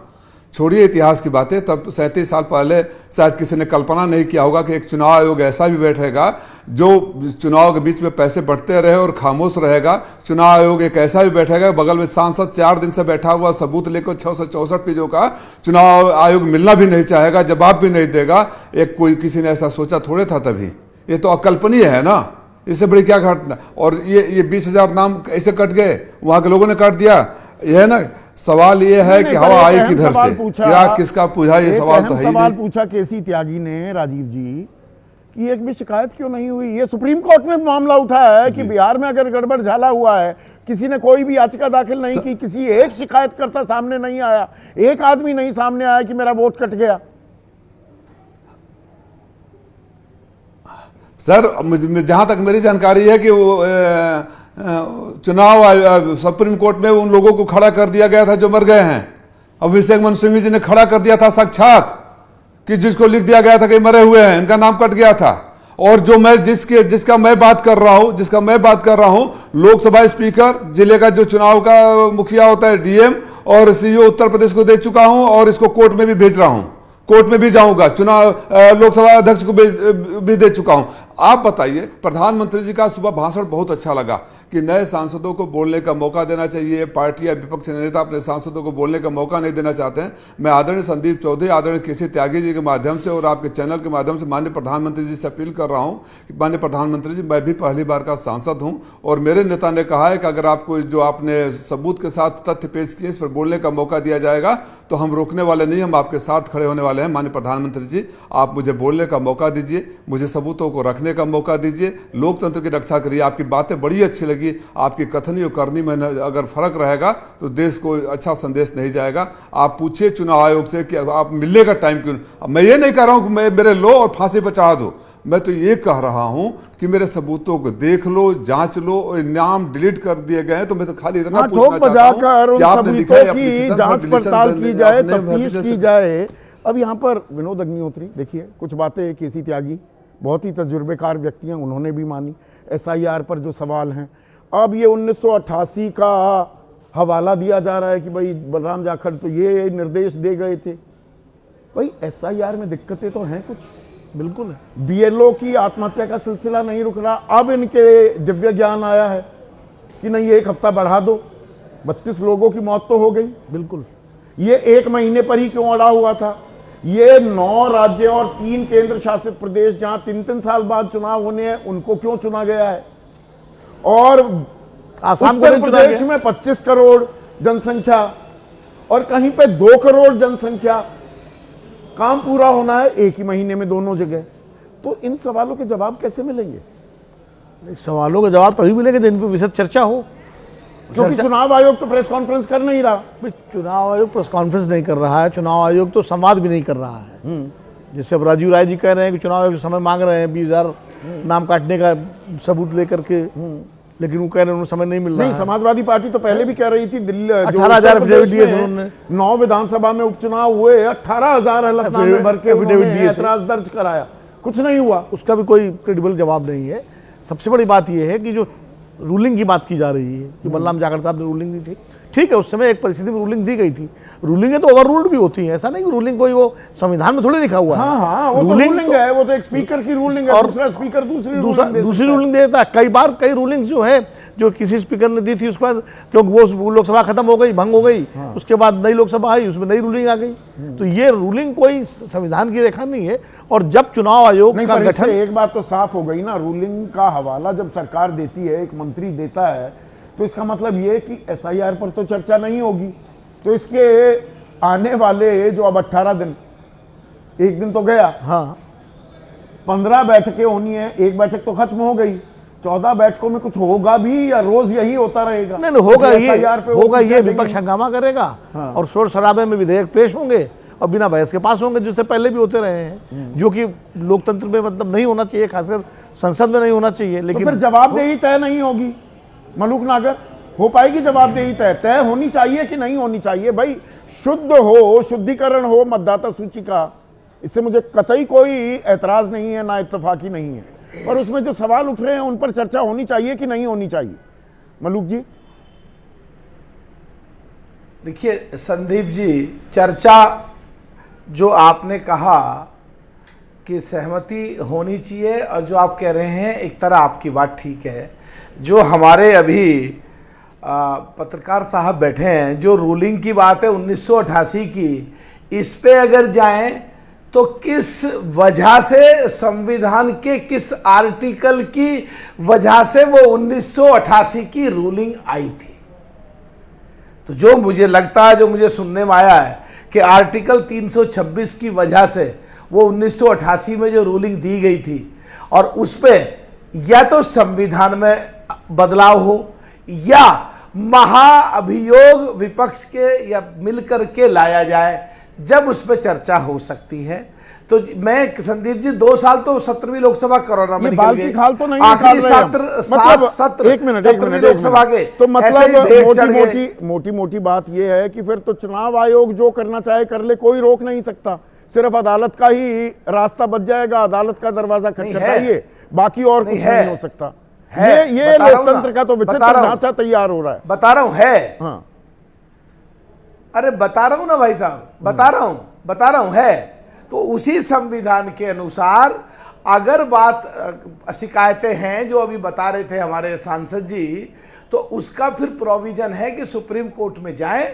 Speaker 7: छोड़िए इतिहास की बातें, तब 37 साल पहले शायद किसी ने कल्पना नहीं किया होगा कि एक चुनाव आयोग ऐसा भी बैठेगा जो चुनाव के बीच में पैसे बढ़ते रहे और खामोश रहेगा। चुनाव आयोग एक ऐसा भी बैठेगा, बगल में सांसद 4 दिन से बैठा हुआ सबूत लेकर 664 पेजों का चुनाव आयोग मिलना भी नहीं चाहेगा, जवाब भी नहीं देगा। एक कोई किसी ने ऐसा सोचा थोड़े था तभी। ये तो अकल्पनीय है ना, इससे बड़ी क्या घटना। और ये 20,000 नाम कैसे कट गए? वहां के लोगों ने काट दिया। यह है ना, सवाल ये है कि हवा आई किधर से, चिराग किसका बुझा, ये सवाल तो है ही
Speaker 2: सवाल
Speaker 7: नहीं।
Speaker 2: पूछा केसी त्यागी ने राजीव जी कि एक भी शिकायत क्यों नहीं हुई। ये सुप्रीम कोर्ट में मामला उठा है कि बिहार में अगर गड़बड़ झाला हुआ है, किसी ने कोई भी याचिका दाखिल नहीं की, किसी एक शिकायतकर्ता सामने नहीं आया, एक आदमी नहीं सामने आया कि मेरा वोट कट गया।
Speaker 7: सर जहां तक मेरी जानकारी है कि वो चुनाव सुप्रीम कोर्ट में उन लोगों को खड़ा कर दिया गया था जो मर गए हैं। अभिषेक मनु सिंघवी जी ने खड़ा कर दिया था साक्षात, कि जिसको लिख दिया गया था कि मरे हुए हैं, इनका नाम कट गया था। और जो मैं जिसका मैं बात कर रहा हूं, लोकसभा स्पीकर, जिले का जो चुनाव का मुखिया होता है डीएम, और सीईओ उत्तर प्रदेश को दे चुका हूं, और इसको कोर्ट में भी भेज रहा हूं, कोर्ट में भी जाऊंगा, चुनाव लोकसभा अध्यक्ष को भी दे चुका हूं। आप बताइए, प्रधानमंत्री जी का सुबह भाषण बहुत अच्छा लगा कि नए सांसदों को बोलने का मौका देना चाहिए। पार्टी या विपक्ष नेता अपने सांसदों को बोलने का मौका नहीं देना चाहते हैं। मैं आदरणीय संदीप चौधरी, आदरणीय केसी त्यागी जी के माध्यम से और आपके चैनल के माध्यम से माननीय प्रधानमंत्री जी से अपील कर रहा हूं कि माननीय प्रधानमंत्री जी, मैं भी पहली बार का सांसद हूं और मेरे नेता ने कहा है कि अगर आपको जो आपने सबूत के साथ तथ्य पेश किए, इस पर बोलने का मौका दिया जाएगा तो हम रोकने वाले नहीं, हम आपके साथ खड़े होने वाले हैं। माननीय प्रधानमंत्री जी, आप मुझे बोलने का मौका दीजिए, मुझे सबूतों को रखने का मौका दीजिए, लोकतंत्र की रक्षा करिए। आपकी बातें बड़ी अच्छी लगी, आपकी कथनी और करनी में अगर फर्क रहेगा तो देश को अच्छा संदेश नहीं जाएगा। आप पूछिए चुनाव आयोग से कि आप मिलने का टाइम क्यों। मैं ये नहीं कह रहा हूं कि मैं मेरे लो और फांसी पर चढ़ा दो, मैं तो ये कह रहा हूं कि मेरे सबूतों को देख लो, जांच लो, और नाम डिलीट कर दिए गए हैं तो मैं तो खाली इतना पूछना चाहता हूं कि आपने लिखा है एप्लीकेशन फॉर डिलीशन,
Speaker 2: तफ्तीश की जाए। अब यहाँ पर विनोद अग्निहोत्री देखिए, कुछ बातें केसी त्यागी बहुत ही तजुर्बेकार व्यक्ति हैं, उन्होंने भी मानी। एसआईआर पर जो सवाल हैं, अब ये 1988 का हवाला दिया जा रहा है कि भाई बलराम जाखड़ तो ये निर्देश दे गए थे। भाई एसआईआर में दिक्कतें तो हैं कुछ, बिल्कुल है। बीएलओ की आत्महत्या का सिलसिला नहीं रुक रहा। अब इनके दिव्य ज्ञान आया है कि नहीं, 1 हफ्ता बढ़ा दो, 32 लोगों की मौत तो हो गई। बिल्कुल, ये 1 महीने पर ही क्यों अड़ा हुआ था? ये 9 राज्य और 3 केंद्र शासित प्रदेश जहां 3-3 साल बाद चुनाव होने हैं, उनको क्यों चुना गया है? और आसाम उत्तर प्रदेश में 25 करोड़ जनसंख्या और कहीं पे 2 करोड़ जनसंख्या, काम पूरा होना है 1 ही महीने में दोनों जगह। तो इन सवालों के जवाब कैसे मिलेंगे?
Speaker 8: सवालों के जवाब तभी मिलेंगे जिन पर विशद चर्चा हो,
Speaker 2: क्योंकि चुनाव आयोग तो प्रेस कॉन्फ्रेंस कर नहीं रहा।
Speaker 8: चुनाव आयोग प्रेस कॉन्फ्रेंस नहीं कर रहा है, चुनाव आयोग तो संवाद भी नहीं कर रहा है। जैसे अब राजीव राय जी कह रहे हैं कि चुनाव आयोग समय मांग रहे हैं 20,000 नाम काटने का सबूत लेकर के, लेकिन वो कह रहे हैं उन्हें समय नहीं मिल रहा है।
Speaker 2: समाजवादी पार्टी तो पहले भी कह रही थी, दिल्ली
Speaker 8: 18,000 एफिडेविट दिए थे उन्होंने।
Speaker 2: 9 विधानसभा में उपचुनाव हुए, 18,000 हलफनामे भर के एफिडेविट दिए, ऐतराज दर्ज कराया, कुछ नहीं हुआ।
Speaker 8: उसका भी कोई क्रेडिबल जवाब नहीं है। सबसे बड़ी बात यह है कि जो रूलिंग की बात की जा रही है कि बलराम जाखड़ साहब ने रूलिंग दी थी, ठीक है, उस समय एक परिस्थिति में रूलिंग दी गई थी। रूलिंगें तो ओवर रूल्ड भी होती हैं, ऐसा नहीं कि रूलिंग कोई वो संविधान में थोड़ी लिखा हुआ है।
Speaker 2: हाँ, वो रूलिंग है, वो तो एक स्पीकर की रूलिंग है, और दूसरा स्पीकर दूसरी
Speaker 8: रूलिंग देता है। कई रूलिंग्स जो है जो किसी स्पीकर ने दी थी, उसके बाद क्योंकि वो लोकसभा खत्म हो गई, भंग हो गई, उसके बाद नई लोकसभा आई, उसमें नई रूलिंग आ गई। तो ये रूलिंग कोई संविधान की रेखा नहीं है। और जब चुनाव आयोग का गठन,
Speaker 2: एक बात तो साफ हो गई ना, रूलिंग का हवाला जब सरकार देती है, एक मंत्री देता है, तो इसका मतलब ये कि एसआईआर पर तो चर्चा नहीं होगी। तो इसके आने वाले जो अब 18 दिन, 1 दिन तो गया,
Speaker 8: हाँ
Speaker 2: 15 बैठकें होनी है, 1 बैठक तो खत्म हो गई, 14 बैठकों में कुछ होगा भी या रोज यही होता रहेगा?
Speaker 8: नहीं, होगा ये विपक्ष हंगामा करेगा। हाँ। और शोर शराबे में विधेयक पेश होंगे और बिना बहस के पास होंगे, जिससे पहले भी होते रहे हैं, जो कि लोकतंत्र में मतलब नहीं होना चाहिए, खासकर संसद में नहीं होना चाहिए। लेकिन
Speaker 2: तो फिर जवाबदेही तय नहीं होगी मलूक नागर, हो पाएगी जवाबदेही तय होनी चाहिए कि नहीं होनी चाहिए? भाई शुद्ध हो, शुद्धिकरण हो मतदाता सूची का, इससे मुझे कतई कोई ऐतराज नहीं है, ना इत्तेफाकी नहीं है, पर उसमें जो सवाल उठ रहे हैं उन पर चर्चा होनी चाहिए कि नहीं होनी चाहिए? मलूक जी।
Speaker 9: देखिए संदीप जी, चर्चा जो आपने कहा कि सहमति होनी चाहिए, और जो आप कह रहे हैं एक तरह आपकी बात ठीक है। जो हमारे अभी पत्रकार साहब बैठे हैं, जो रूलिंग की बात है 1988 की, इस पे अगर जाएं तो किस वजह से, संविधान के किस आर्टिकल की वजह से वो 1988 की रूलिंग आई थी? तो जो मुझे लगता है, जो मुझे सुनने में आया है कि आर्टिकल 326 की वजह से वो 1988 में जो रूलिंग दी गई थी, और उस पे या तो संविधान में बदलाव हो या महाअभियोग विपक्ष के या मिलकर के लाया जाए, जब उस पर चर्चा हो सकती है। तो मैं संदीप जी 2 साल तो 17वीं लोकसभा कोरोना में निकल गई,
Speaker 2: खाल तो नहीं
Speaker 9: आखिरी
Speaker 2: मतलब
Speaker 9: सत्र
Speaker 2: एक मिनट
Speaker 9: 17वीं लोकसभा के,
Speaker 2: तो मतलब
Speaker 9: मोटी
Speaker 2: मोटी बात यह है कि फिर तो चुनाव आयोग जो करना चाहे कर ले, कोई रोक नहीं सकता, सिर्फ अदालत का ही रास्ता बच जाएगा, अदालत का दरवाजा खटखटाइए, बाकी और कुछ नहीं हो सकता। ये लोकतंत्र का तो विचित्र ढांचा तैयार हो रहा है।
Speaker 9: बता रहा हूं है,
Speaker 2: हाँ
Speaker 9: अरे बता रहा हूं ना भाई साहब, बता रहा हूं है। तो उसी संविधान के अनुसार अगर बात शिकायतें हैं जो अभी बता रहे थे हमारे सांसद जी, तो उसका फिर प्रोविजन है कि सुप्रीम कोर्ट में जाएं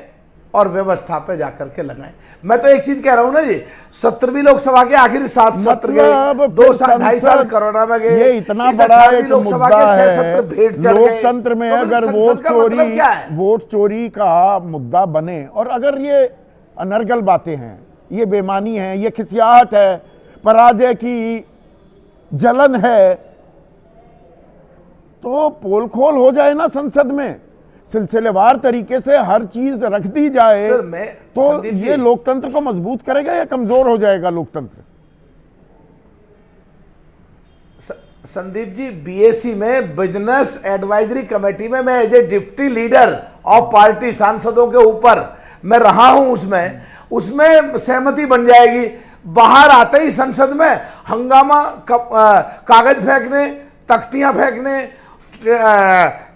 Speaker 9: और व्यवस्था पे जाकर के लगाएं। मैं तो एक चीज कह रहा हूं ना जी, 17वीं लोकसभा के आखिरी 7 सत्र गए, 2.5 साल कोरोना में गए,
Speaker 2: ये इतना बड़ा एक
Speaker 9: लोकसभा
Speaker 2: मुद्दा
Speaker 9: के 6
Speaker 2: है
Speaker 9: सत्र भेंट चढ़ गए।
Speaker 2: लोकतंत्र में
Speaker 9: तो फिर
Speaker 2: अगर
Speaker 9: संसद का मतलब क्या है?
Speaker 2: वोट चोरी का मुद्दा बने, और अगर ये अनर्गल बातें हैं, ये बेमानी है, ये खिसियाहट है, पराजय की जलन है, तो पोल खोल हो जाए ना संसद में, सिलसिलेवार तरीके से हर चीज रख दी जाए, तो ये लोकतंत्र को मजबूत करेगा या कमजोर हो जाएगा लोकतंत्र?
Speaker 9: संदीप जी, बीएससी में बिजनेस एडवाइजरी कमेटी में मैं as a deputy leader of party सांसदों के ऊपर मैं रहा हूं, उसमें सहमति बन जाएगी। बाहर आते ही संसद में हंगामा, कागज फेंकने, तख्तियां फेंकने,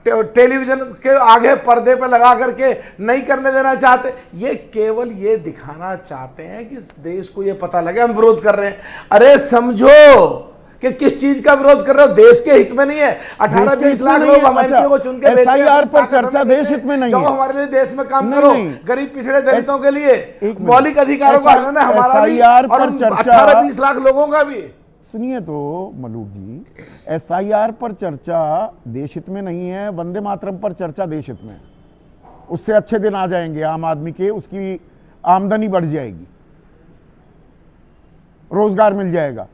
Speaker 9: टेलीविजन के आगे पर्दे पे लगा करके नहीं करने देना चाहते। ये केवल ये दिखाना चाहते हैं कि देश को ये पता लगे हम विरोध कर रहे हैं। अरे समझो कि किस चीज का विरोध कर रहे हो, देश के हित में नहीं है। 18-20 लाख लोग हम एमपी को चुन के लेते हैं,
Speaker 2: एसआईआर पर चर्चा देश हित में नहीं है।
Speaker 9: जो हमारे लिए देश में काम करो, गरीब पिछड़े दलितों के लिए मौलिक अधिकारों का हनन है, हमारा भी और 18-20 लाख लोगों का भी।
Speaker 2: सुनिए तो मलूक जी, एसआईआर पर चर्चा देश हित में नहीं है, वंदे मातरम पर चर्चा देश हित में है। उससे अच्छे दिन आ जाएंगे आम आदमी के, उसकी आमदनी बढ़ जाएगी, रोजगार मिल जाएगा।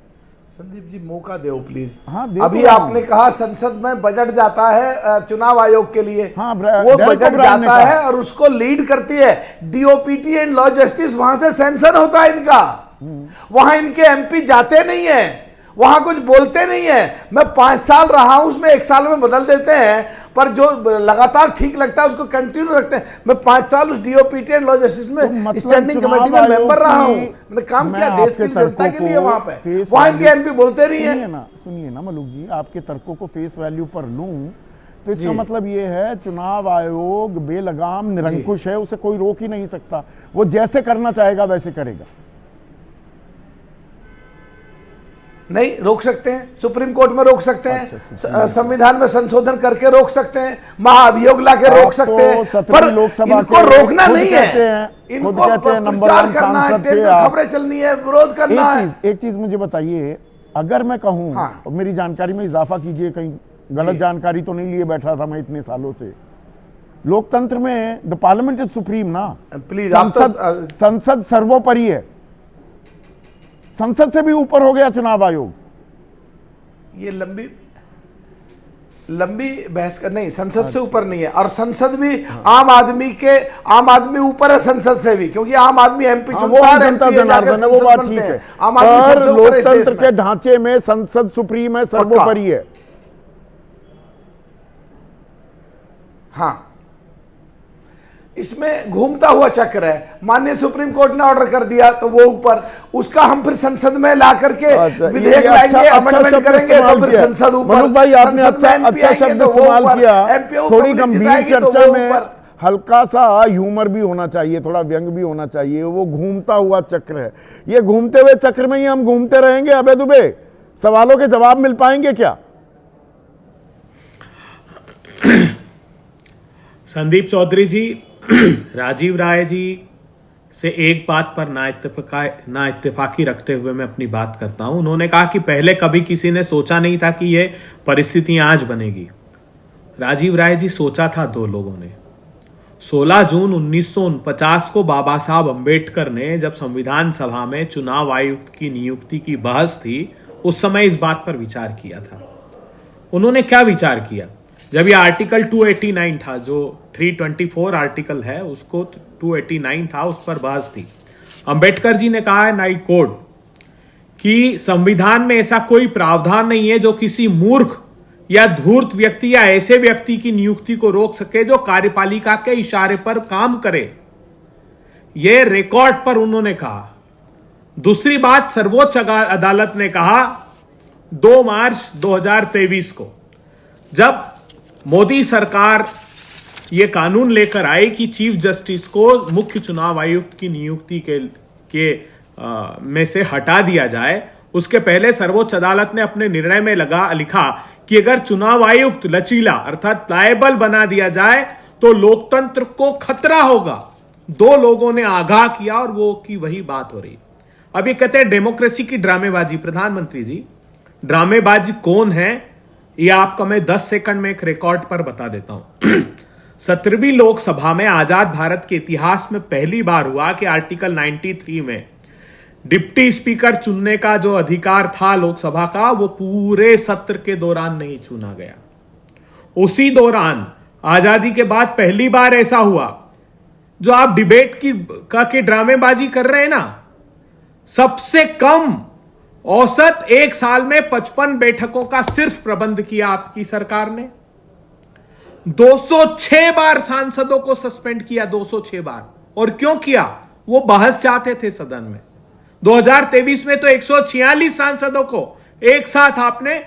Speaker 9: संदीप जी मौका दो प्लीज।
Speaker 2: हाँ,
Speaker 9: अभी आपने कहा संसद में बजट जाता है चुनाव आयोग के लिए,
Speaker 2: हाँ,
Speaker 9: वो बजट जाता है और उसको लीड करती है डीओपीटी एंड लॉ जस्टिस, वहां से सैंक्शन होता है इनका। वहां इनके एमपी जाते नहीं है, वहां कुछ बोलते नहीं है। मैं 5 साल रहा हूं, उसमें 1 साल में बदल देते हैं, पर जो लगातार ठीक लगता है उसको कंटिन्यू रखते हैं। मैं 5 साल उस डीओपीटी एंड लॉ जस्टिस में स्टैंडिंग कमेटी में मेंबर रहा हूं, मैंने काम किया देश की जनता के लिए। वहां पे वहां इनके एमपी बोलते नहीं है।
Speaker 2: सुनिए ना मलूक जी, आपके तर्कों को फेस वैल्यू पर लूं तो इसका मतलब ये है चुनाव आयोग बेलगाम निरंकुश है, उसे कोई रोक ही नहीं सकता, वो जैसे करना चाहेगा वैसे करेगा।
Speaker 9: नहीं रोक सकते हैं, सुप्रीम कोर्ट में रोक सकते हैं, संविधान में संशोधन करके रोक सकते हैं, महाअभियोग ला के रोक सकते हैं, पर इनको रोकना नहीं है, इनको प्रचार करना है, खबरें चलनी है, विरोध करना है।
Speaker 2: एक चीज मुझे बताइए, अगर मैं कहूं,
Speaker 9: हाँ।
Speaker 2: मेरी जानकारी में इजाफा कीजिए, कहीं गलत जानकारी तो नहीं लिए बैठा था मैं इतने सालों से, लोकतंत्र में द पार्लियामेंट इज सुप्रीम ना,
Speaker 9: प्लीज।
Speaker 2: संसद सर्वोपरि है, संसद से भी ऊपर हो गया चुनाव आयोग।
Speaker 9: ये लंबी बहस का नहीं, संसद से ऊपर नहीं है, और संसद भी आम आदमी ऊपर है संसद से भी, क्योंकि आम आदमी एमपी चुनता है,
Speaker 2: वो बात ठीक है। और लोकतंत्र के ढांचे में संसद सुप्रीम है, सर्वोपरि है।
Speaker 9: हाँ, इसमें घूमता हुआ चक्र है। माननीय सुप्रीम कोर्ट ने ऑर्डर कर दिया तो वो ऊपर, उसका हम फिर संसद में ला करके विधेयक लाएंगे, अमेंडमेंट करेंगे, तो फिर संसद ऊपर।
Speaker 2: भाई आपने अच्छा शब्द इस्तेमाल किया, थोड़ी गंभीर चर्चा में हल्का सा ह्यूमर भी होना चाहिए, थोड़ा व्यंग भी होना चाहिए। वो घूमता हुआ चक्र है, ये घूमते हुए चक्र में ही हम घूमते रहेंगे। अबे दुबे, सवालों के जवाब मिल पाएंगे क्या?
Speaker 10: संदीप चौधरी जी, राजीव राय जी से एक बात पर ना इत्तेफाकी रखते हुए मैं अपनी बात करता हूं। उन्होंने कहा कि पहले कभी किसी ने सोचा नहीं था कि ये परिस्थितियां आज बनेगी। राजीव राय जी, सोचा था दो लोगों ने। 16 जून 1949 को बाबा साहब अंबेडकर ने, जब संविधान सभा में चुनाव आयुक्त की नियुक्ति की बहस थी, उस समय इस बात पर विचार किया था। उन्होंने क्या विचार किया? जब ये आर्टिकल 289 था, जो 324 आर्टिकल है, उसको 289 था, उस पर बहस थी। अंबेडकर जी ने कहा है, नाई कोड, कि संविधान में ऐसा कोई प्रावधान नहीं है जो किसी मूर्ख या धूर्त व्यक्ति या ऐसे व्यक्ति की नियुक्ति को रोक सके जो कार्यपालिका के इशारे पर काम करे। यह रिकॉर्ड पर उन्होंने कहा। दूसरी बात, सर्वोच्च अदालत ने कहा 2 मार्च 2023 को, जब मोदी सरकार ये कानून लेकर आई कि चीफ जस्टिस को मुख्य चुनाव आयुक्त की नियुक्ति में से हटा दिया जाए, उसके पहले सर्वोच्च अदालत ने अपने निर्णय में लिखा कि अगर चुनाव आयुक्त लचीला अर्थात प्लायबल बना दिया जाए तो लोकतंत्र को खतरा होगा। 2 लोगों ने आगाह किया और वो की वही बात हो रही। अब ये कहते हैं डेमोक्रेसी की ड्रामेबाजी। प्रधानमंत्री जी, ड्रामेबाजी कौन है ये आपको मैं 10 सेकंड में एक रिकॉर्ड पर बता देता हूं। 17वीं लोकसभा में आजाद भारत के इतिहास में पहली बार हुआ कि आर्टिकल 93 में डिप्टी स्पीकर चुनने का जो अधिकार था लोकसभा का, वो पूरे सत्र के दौरान नहीं चुना गया। उसी दौरान आजादी के बाद पहली बार ऐसा हुआ, जो आप डिबेट की ड्रामेबाजी कर रहे हैं ना, सबसे कम औसत एक साल में 55 बैठकों का सिर्फ प्रबंध किया आपकी सरकार ने। 206 बार सांसदों को सस्पेंड किया, 206 बार। और क्यों किया? वो बहस चाहते थे सदन में। 2023 में तो 146 सांसदों को एक साथ आपने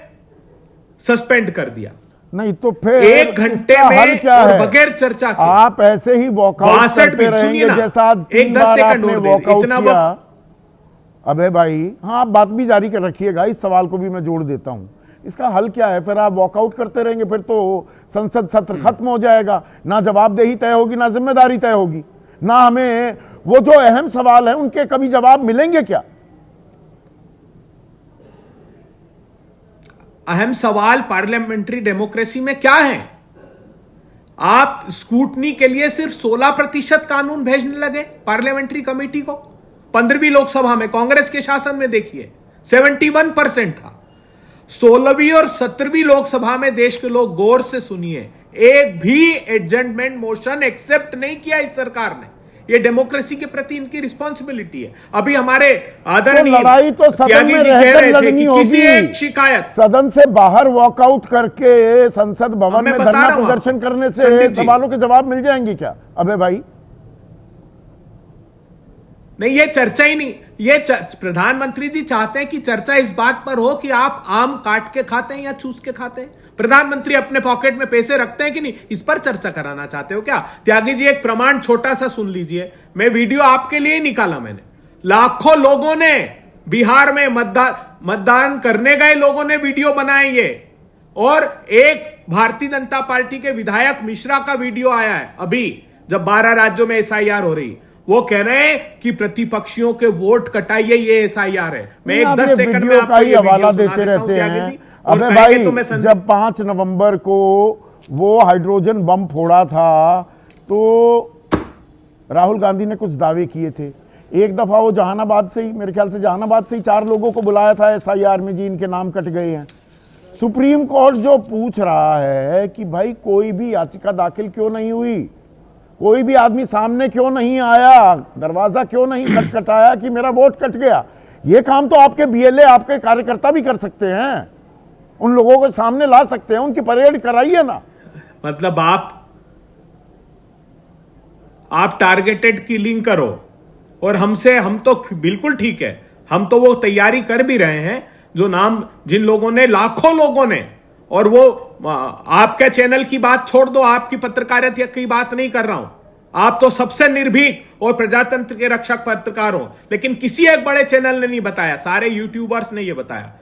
Speaker 10: सस्पेंड कर दिया।
Speaker 2: नहीं तो फिर
Speaker 10: 1 घंटे
Speaker 2: इसका हल
Speaker 10: में
Speaker 2: क्या
Speaker 10: और
Speaker 2: है?
Speaker 10: बगैर चर्चा के
Speaker 2: आप ऐसे ही वॉकआउट करते रहेंगे जैसा आज 3 बार आपने वॉकआउट किया। अबे भाई, हाँ, आप बात भी जारी कर रखिएगा, इस सवाल को भी मैं जोड़ देता हूं। इसका हल क्या है? फिर आप वॉकआउट करते रहेंगे, फिर तो संसद सत्र खत्म हो जाएगा, ना जवाबदेही तय होगी, ना जिम्मेदारी तय होगी, ना हमें वो जो अहम सवाल है उनके कभी जवाब मिलेंगे क्या?
Speaker 10: अहम सवाल पार्लियामेंट्री डेमोक्रेसी में क्या है? आप स्क्रूटनी के लिए सिर्फ 16% कानून भेजने लगे पार्लियामेंट्री कमेटी को। 15वीं लोकसभा में कांग्रेस के शासन में देखिए 71% था। 16वीं और 17वीं लोकसभा में देश के लोग गौर से सुनिए, एक भी एडजमेंट मोशन एक्सेप्ट नहीं किया इस सरकार ने। ये डेमोक्रेसी के प्रति इनकी रिस्पॉन्सिबिलिटी है। अभी हमारे आदरणीय
Speaker 2: लड़ाई तो सदन में रहकर लड़नी होगी।
Speaker 10: किसी एक शिकायत
Speaker 2: सदन से बाहर वॉकआउट करके संसद भवन में धरना प्रदर्शन करने से सवालों के जवाब मिल जाएंगे क्या? अबे भाई,
Speaker 10: नहीं, ये चर्चा ही नहीं। ये प्रधानमंत्री जी चाहते हैं कि चर्चा इस बात पर हो कि आप आम काट के खाते हैं या चूस के खाते हैं। प्रधानमंत्री अपने पॉकेट में पैसे रखते हैं कि नहीं, इस पर चर्चा कराना चाहते हो क्या? त्यागी जी, एक प्रमाण छोटा सा सुन लीजिए। मैं वीडियो आपके लिए निकाला मैंने। लाखों लोगों ने बिहार में मतदान करने गए लोगों ने वीडियो बनाए ये, और एक भारतीय जनता पार्टी के विधायक मिश्रा का वीडियो आया है अभी, जब 12 राज्यों में SIR हो रही। वो कह रहे हैं कि प्रतिपक्षियों के वोट कटाइए, ये SIR है। मैं एक 10 सेकंड में आपको ये
Speaker 2: हवाला
Speaker 10: वीडियो
Speaker 2: देते रहते हैं।
Speaker 10: और
Speaker 2: अबे भाई, जब 5 नवंबर को वो हाइड्रोजन बम फोड़ा था तो राहुल गांधी ने कुछ दावे किए थे। एक दफा वो जहानाबाद से ही, मेरे ख्याल से जहानाबाद से ही 4 लोगों को बुलाया था SIR में, जी इनके नाम कट गए हैं। सुप्रीम कोर्ट जो पूछ रहा है कि भाई कोई भी याचिका दाखिल क्यों नहीं हुई, कोई भी आदमी सामने क्यों नहीं आया, दरवाजा क्यों नहीं खटखटाया कि मेरा वोट कट गया, ये काम तो आपके BLA, आपके कार्यकर्ता भी कर सकते हैं। उन लोगों को सामने ला सकते हैं, उनकी परेड कराइए ना।
Speaker 10: मतलब आप टारगेटेड किलिंग करो, और हम तो बिल्कुल ठीक है, हम तो वो तैयारी कर भी रहे हैं। जो नाम जिन लोगों ने, लाखों लोगों ने, और वो आपके चैनल की बात छोड़ दो, आपकी पत्रकारिता की बात नहीं कर रहा हूं, आप तो सबसे निर्भीक और प्रजातंत्र के रक्षक पत्रकार हो, लेकिन किसी एक बड़े चैनल ने नहीं बताया, सारे यूट्यूबर्स ने यह बताया।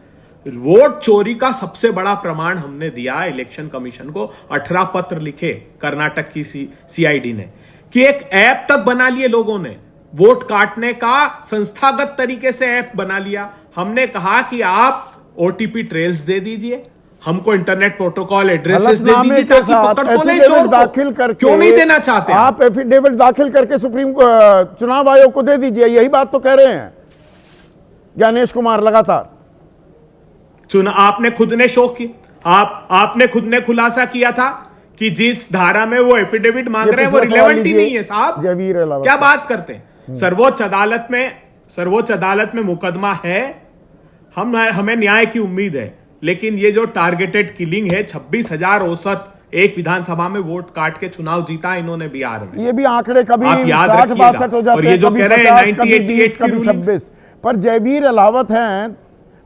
Speaker 10: वोट चोरी का सबसे बड़ा प्रमाण हमने दिया इलेक्शन कमीशन को, 18 पत्र लिखे कर्नाटक की सीआईडी ने, कि एक ऐप तक बना लिए लोगों ने, वोट काटने का संस्थागत तरीके से ऐप बना लिया। हमने कहा कि आप ओटीपी ट्रेल्स दे दीजिए, हमको इंटरनेट प्रोटोकॉल एड्रेसेस दे दीजिए ताकि पकड़ तो ले चोर
Speaker 2: दाखिल करके,
Speaker 10: क्यों नहीं देना चाहते
Speaker 2: आप एफिडेविट दाखिल करके सुप्रीम चुनाव आयोग को दे दीजिए, यही बात तो कह रहे हैं ज्ञानेश कुमार लगातार।
Speaker 10: आपने खुद ने शो किया, आपने खुद ने खुलासा किया था कि जिस धारा में वो एफिडेविट मांग रहे हैं वो रिलेवेंट ही नहीं है साहब, क्या बात करते हैं। सर्वोच्च अदालत में मुकदमा है, हमें न्याय की उम्मीद है, लेकिन ये जो टारगेटेड किलिंग है, 26,000 औसत एक विधानसभा में वोट काट के चुनाव जीता इन्होंने बिहार में,
Speaker 2: ये भी आंकड़े कभी
Speaker 10: आप याद
Speaker 2: 60-62 हो जाते हैं,
Speaker 10: और ये जो कह रहे हैं 1988 की रूलिंग।
Speaker 2: 26 पर जयवीर अलावत हैं,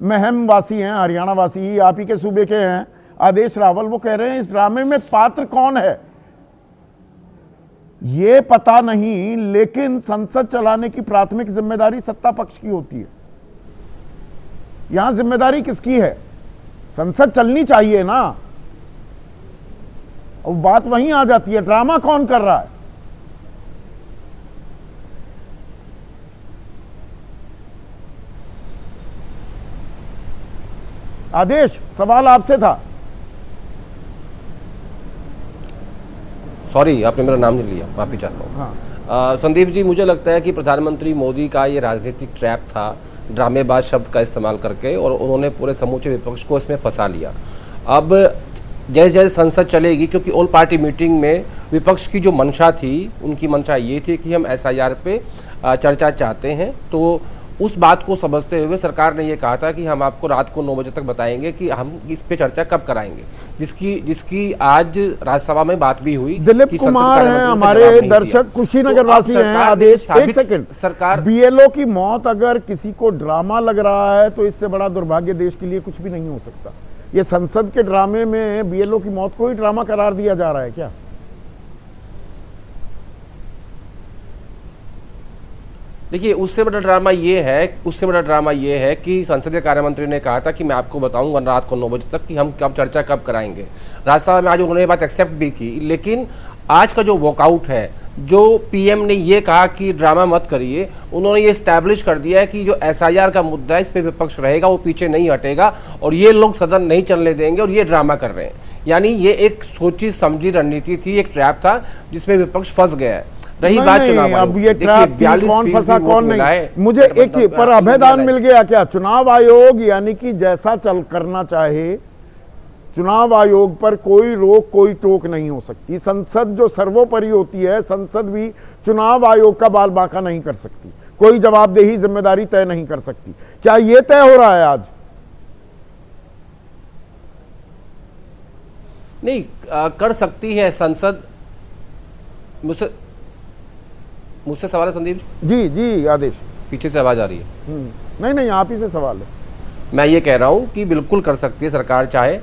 Speaker 2: महम वासी हैं, हरियाणा वासी, आप ही के सूबे के हैं, आदेश रावल, वो कह रहे हैं इस ड्रामे में पात्र कौन है ये पता नहीं, लेकिन संसद चलाने की प्राथमिक जिम्मेदारी सत्ता पक्ष की होती है। यहां जिम्मेदारी किसकी है? संसद चलनी चाहिए ना, और बात वहीं आ जाती है, ड्रामा कौन कर रहा है? आदेश, सवाल आपसे था।
Speaker 11: सॉरी, आपने मेरा नाम नहीं लिया, माफी चाहता हूँ।
Speaker 2: हाँ।
Speaker 11: संदीप जी, मुझे लगता है कि प्रधानमंत्री मोदी का ये राजनीतिक ट्रैप था, ड्रामेबाज शब्द का इस्तेमाल करके, और उन्होंने पूरे समूचे विपक्ष को इसमें फंसा लिया। अब जैसे जैसे संसद चलेगी, क्योंकि ऑल पार्टी मीटिंग में विपक्ष की जो मंशा थी, उनकी मंशा ये थी कि हम एसआईआर पे चर्चा चाहते हैं, तो उस बात को समझते हुए सरकार ने ये कहा था कि हम आपको रात को 9 बजे तक बताएंगे कि हम इस पे चर्चा कब कराएंगे, जिसकी आज राज्यसभा में बात भी हुई।
Speaker 2: दिलीप कुमार हैं हमारे दर्शक, कुशीनगर वासी हैं। आदेश, एक सेकंड,
Speaker 11: सरकार,
Speaker 2: बीएलओ की मौत अगर किसी को ड्रामा लग रहा है तो इससे बड़ा दुर्भाग्य देश के लिए कुछ भी नहीं हो सकता। ये संसद के ड्रामे में बीएलओ की मौत को ही ड्रामा करार दिया जा रहा है क्या?
Speaker 11: देखिए, उससे बड़ा ड्रामा ये है कि संसदीय कार्य मंत्री ने कहा था कि मैं आपको बताऊंगा रात को 9 बजे तक कि हम कब चर्चा कब कराएंगे। राज्यसभा में आज उन्होंने ये बात एक्सेप्ट भी की, लेकिन आज का जो वॉकआउट है, जो पीएम ने ये कहा कि ड्रामा मत करिए, उन्होंने ये एस्टैब्लिश कर दिया है कि जो एसआईआर का मुद्दा है, इस पर विपक्ष रहेगा, वो पीछे नहीं हटेगा, और ये लोग सदन नहीं चलने देंगे, और ये ड्रामा कर रहे हैं। यानी ये एक सोची समझी रणनीति थी, एक ट्रैप था जिसमें विपक्ष फंस गया है। रही बात चुनाव,
Speaker 2: अब ये ट्रैप कौन फंसा कौन नहीं, मुझे एक ही पर अभेदान मिल गया क्या? चुनाव आयोग यानी कि जैसा चल करना चाहे, चुनाव आयोग पर कोई रोक कोई टोक नहीं हो सकती। संसद जो सर्वोपरि होती है, संसद भी चुनाव आयोग का बाल बांका नहीं कर सकती, कोई जवाबदेही जिम्मेदारी तय नहीं कर सकती। क्या यह तय हो रहा है आज?
Speaker 11: नहीं, कर सकती है संसद। मुझसे सवाल है संदीप
Speaker 2: जी? जी आदेश,
Speaker 11: पीछे से आवाज आ रही है।
Speaker 2: नहीं, आप ही से सवाल है।
Speaker 11: मैं ये कह रहा हूं कि बिल्कुल कर सकती है सरकार चाहे,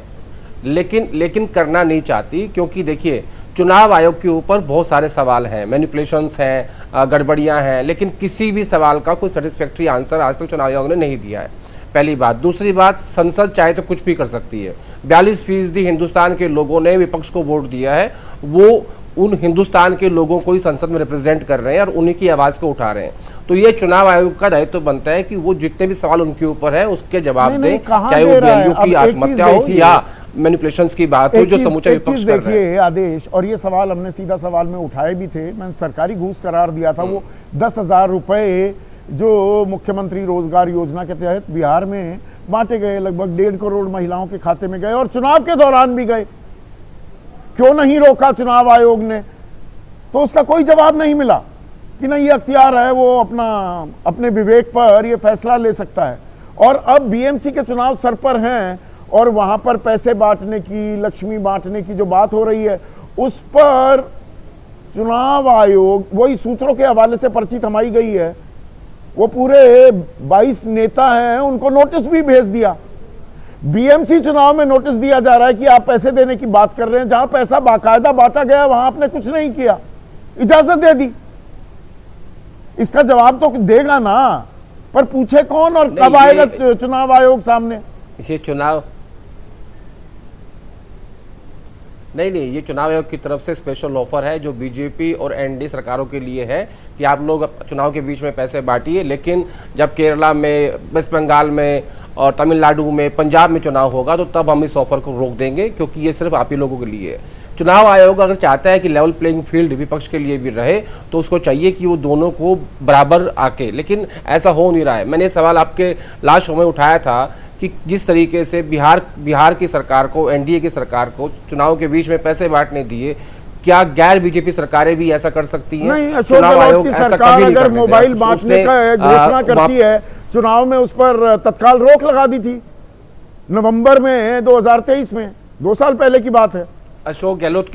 Speaker 11: लेकिन करना नहीं चाहती, क्योंकि देखिए चुनाव आयोग के ऊपर बहुत सारे सवाल हैं, मैनिपुलेशंस हैं, गड़बड़ियां हैं, लेकिन किसी भी सवाल का कोई सेटिस्फैक्ट्री आंसर आज तक चुनाव आयोग ने नहीं दिया है, पहली बात। दूसरी बात, संसद चाहे तो कुछ भी कर सकती है। 42% हिंदुस्तान के लोगों ने विपक्ष को वोट दिया है, वो उन हिंदुस्तान के लोगों को ही संसद में रिप्रेजेंट कर रहे हैं और उन्हीं की आवाज को उठा रहे हैं। तो ये चुनाव आयोग का दायित्व बनता है कि वो जितने भी सवाल उनके ऊपर है उसके जवाब दें, चाहे वो बीएलओ की आत्महत्या हो या मैनिपुलेशंस की बात हो, जो समूचा विपक्ष कर रहा है।
Speaker 2: आदेश, और ये सवाल हमने सीधा सवाल में उठाए भी थे, मैंने सरकारी घूस करार दिया था, वो 10,000 रुपए जो मुख्यमंत्री रोजगार योजना के तहत बिहार में बांटे गए, लगभग 1.5 करोड़ महिलाओं के खाते में गए और चुनाव के दौरान भी गए। क्यों नहीं रोका चुनाव आयोग ने? तो उसका कोई जवाब नहीं मिला कि नहीं, ये अख्तियार है, वो अपने विवेक पर ये फैसला ले सकता है। और अब बीएमसी के चुनाव सर पर हैं और वहां पर पैसे बांटने की, लक्ष्मी बांटने की जो बात हो रही है, उस पर चुनाव आयोग, वही सूत्रों के हवाले से पर्ची थमाई गई है, वो पूरे 22 नेता हैं, उनको नोटिस भी भेज दिया। बीएमसी चुनाव में नोटिस दिया जा रहा है कि आप पैसे देने की बात कर रहे हैं, जहां पैसा बाकायदा बांटा गया वहां आपने कुछ नहीं किया, इजाजत दे दी। इसका जवाब तो देगा ना, पर पूछे कौन और कब आएगा चुनाव आयोग सामने?
Speaker 11: ये चुनाव नहीं, ये चुनाव आयोग की तरफ से स्पेशल ऑफर है जो बीजेपी और एनडीए सरकारों के लिए है कि आप लोग चुनाव के बीच में पैसे बांटिए, लेकिन जब केरला में, वेस्ट बंगाल में और तमिलनाडु में, पंजाब में चुनाव होगा तो तब हम इस ऑफर को रोक देंगे, क्योंकि ये सिर्फ आप ही लोगों के लिए है। चुनाव आयोग अगर चाहता है कि लेवल प्लेइंग फील्ड विपक्ष के लिए भी रहे तो उसको चाहिए कि वो दोनों को बराबर आके, लेकिन ऐसा हो नहीं रहा है। मैंने सवाल आपके लास्ट शो में उठाया था कि जिस तरीके से बिहार की सरकार को, एनडीए की सरकार को चुनाव के बीच में पैसे बांटने दिए, क्या गैर बीजेपी सरकारें भी ऐसा कर सकती हैं?
Speaker 2: नहीं, अशोक गहलोत की सरकार अगर मोबाइल बांटने का घोषणा करती है, चुनाव में उस पर तत्काल रोक लगा दी थी नवंबर में 2023 में, 2 साल पहले की बात है।
Speaker 11: अशोक गहलोत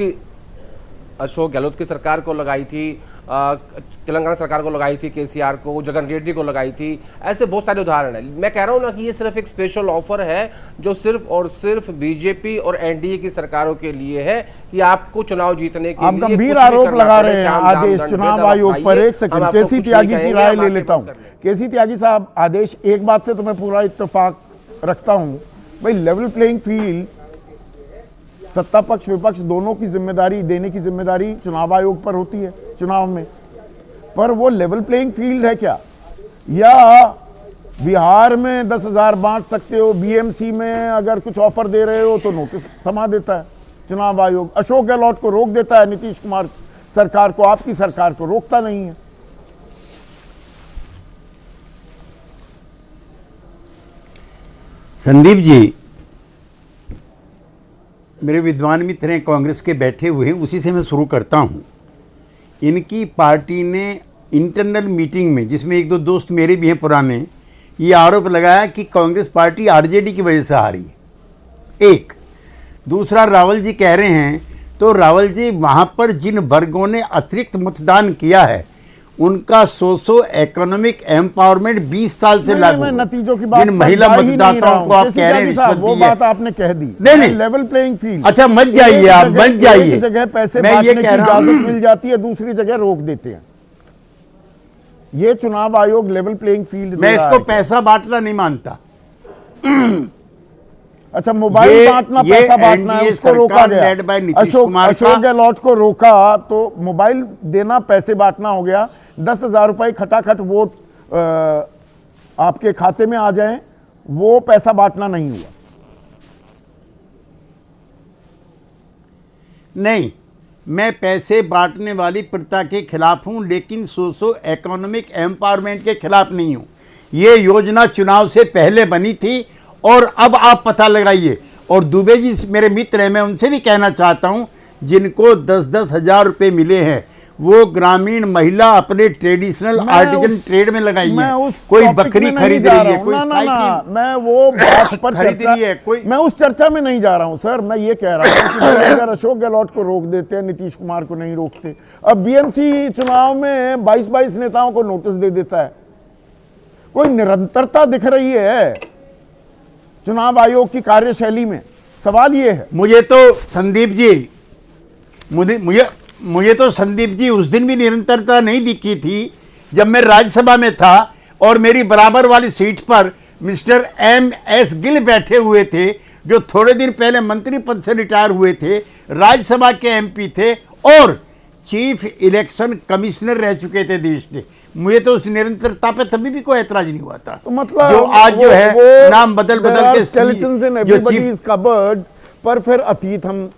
Speaker 11: की सरकार को लगाई थी, तेलंगाना सरकार को लगाई थी, केसीआर को, जगन रेड्डी को लगाई थी, ऐसे बहुत सारे उदाहरण हैं। मैं कह रहा हूं ना कि ये सिर्फ एक स्पेशल ऑफर है जो सिर्फ और सिर्फ बीजेपी और एनडीए की सरकारों के लिए है कि आपको चुनाव जीतने के लिए
Speaker 2: आप गंभीर आरोप लगा रहे हैं आदेश चुनाव आयोग पर। एक सेकंड, केसी त्यागी की राय ले लेता हूं। केसी त्यागी साहब, आदेश, एक बात से तो मैं पूरा इत्तेफाक रखता हूं भाई, लेवल प्लेइंग फील्ड सत्ता पक्ष विपक्ष दोनों की जिम्मेदारी देने की जिम्मेदारी चुनाव आयोग पर होती है चुनाव में, पर वो लेवल प्लेइंग फील्ड है क्या? या बिहार में 10,000 बांट सकते हो, बीएमसी में अगर कुछ ऑफर दे रहे हो तो नोटिस थमा देता है चुनाव आयोग, अशोक गहलोत को रोक देता है, नीतीश कुमार सरकार को, आपकी सरकार को रोकता नहीं है।
Speaker 6: संदीप जी, मेरे विद्वान मित्र हैं कांग्रेस के बैठे हुए हैं, उसी से मैं शुरू करता हूं। इनकी पार्टी ने इंटरनल मीटिंग में, जिसमें एक दो दोस्त मेरे भी हैं पुराने, ये आरोप लगाया कि कांग्रेस पार्टी आरजेडी की वजह से हारी है। एक दूसरा, रावल जी कह रहे हैं, तो रावल जी वहां पर जिन वर्गों ने अतिरिक्त मतदान किया है उनका सोशो इकोनॉमिक एम्पावरमेंट 20 साल से लागू है।
Speaker 2: नतीजों की बात,
Speaker 6: जिन महिला मतदाताओं को आप कह रहे हैं रिश्वत
Speaker 2: वो
Speaker 6: दी है,
Speaker 2: बात आपने कह दी।
Speaker 6: नहीं,
Speaker 2: लेवल प्लेइंग फील्ड,
Speaker 6: अच्छा मत जाइए आप, मत जाइए,
Speaker 2: एक जगह पैसे
Speaker 6: मैं ये कह रहा हूं,
Speaker 2: इजाजत मिल जाती है, दूसरी जगह रोक देते हैं। ये चुनाव आयोग लेवल प्लेइंग फील्ड,
Speaker 6: मैं इसको पैसा बांटना नहीं मानता।
Speaker 2: अच्छा, मोबाइल बांटना, पैसा बांटना है, उसको रोका गया। अशोक गहलोत को रोका तो मोबाइल देना, पैसे बांटना हो गया। 10,000 रुपए खटाखट वोट आपके खाते में आ जाएं, वो पैसा बांटना नहीं हुआ।
Speaker 6: नहीं, मैं पैसे बांटने वाली प्रथा के खिलाफ हूं, लेकिन सोशो इकोनॉमिक एम्पावरमेंट के खिलाफ नहीं हूं। ये योजना चुनाव से पहले बनी थी और अब आप पता लगाइए। और दुबे जी मेरे मित्र हैं, मैं उनसे भी कहना चाहता हूं, जिनको 10-10 हजार रुपये मिले हैं वो ग्रामीण महिला अपने ट्रेडिशनल आर्टिजन ट्रेड में लगाई है। कोई बकरी खरीद रही है, कोई साइकिल
Speaker 2: मैं वो बात पर
Speaker 6: खरीद रही है, कोई,
Speaker 2: मैं उस चर्चा में नहीं जा रहा हूं सर। मैं ये कह रहा हूं कि अगर अशोक गहलोत को रोक देते हैं, नीतीश कुमार को नहीं रोकते। अब बीएमसी चुनाव में 22 नेताओं को नोटिस दे देता है, कोई निरंतरता दिख रही है चुनाव आयोग की कार्यशैली में? सवाल ये है।
Speaker 6: मुझे तो संदीप जी, मुझे तो संदीप जी उस दिन भी निरंतरता नहीं दिखी थी जब मैं राज्यसभा में था और मेरी बराबर वाली सीट पर मिस्टर MS गिल बैठे हुए थे, जो थोड़े दिन पहले मंत्री पद से रिटायर हुए थे, राज्यसभा के MP थे और चीफ इलेक्शन कमिश्नर रह चुके थे देश के। मुझे तो उस निरंतरता पे तभी भी कोई ऐतराज नहीं हुआ था।
Speaker 2: तो मतलब
Speaker 6: जो आज जो है नाम बदल के
Speaker 2: कबर्ड पर फिर अतीत हम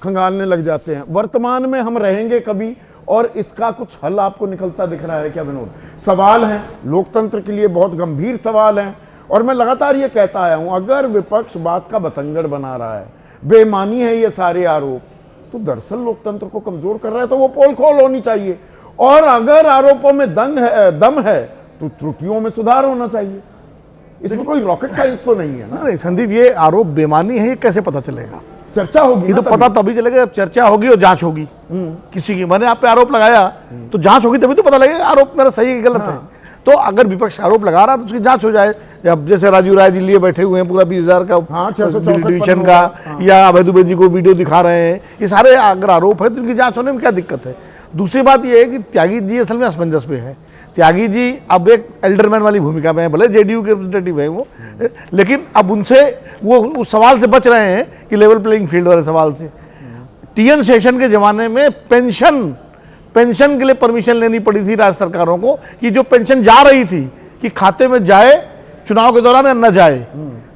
Speaker 2: खंगालने लग जाते हैं। वर्तमान में हम रहेंगे कभी, और इसका कुछ हल आपको निकलता दिख रहा है क्या विनोद? सवाल है, लोकतंत्र के लिए बहुत गंभीर सवाल है। और मैं लगातार ये कहता आया हूं, अगर विपक्ष बात का बतंगड़ बना रहा है, बेईमानी है ये सारे आरोप, तो दरअसल लोकतंत्र को कमजोर कर रहा है, तो वो पोल खोल होनी चाहिए। और अगर आरोपों में दम है तो त्रुटियों में सुधार होना चाहिए। इसमें कोई रॉकेट साइंस तो नहीं है ना?
Speaker 8: नहीं संदीप, ये आरोप बेमानी है, ये कैसे पता चलेगा?
Speaker 2: चर्चा होगी,
Speaker 8: ये तो पता तभी चलेगा जब चर्चा होगी और जांच होगी। किसी की, मैंने आप पे आरोप लगाया तो जांच होगी, तभी तो पता लगेगा आरोप मेरा सही है गलत है। तो अगर विपक्ष आरोप लगा रहा है तो उसकी जांच हो जाए। अब जैसे राजीव राय जी लिए बैठे हुए हैं पूरा 20,000 का
Speaker 2: हाँ, 664
Speaker 8: डिवीजन का, या अभय दुबे जी को वीडियो दिखा रहे हैं, ये सारे अगर आरोप है तो इनकी जांच होने में क्या दिक्कत है। दूसरी बात ये है कि त्यागी जी असल में असमंजस पे है। त्यागी जी अब एक एल्डरमैन वाली भूमिका में है, भले जेडीयू के रिप्रेजेंटेटिव है वो, लेकिन अब उनसे वो उस सवाल से बच रहे हैं कि लेवल प्लेइंग फील्ड वाले सवाल से। टीएन शेषन के जमाने में पेंशन के लिए परमिशन लेनी पड़ी थी राज्य सरकारों को कि जो पेंशन जा रही थी कि खाते में जाए चुनाव के दौरान या न जाए,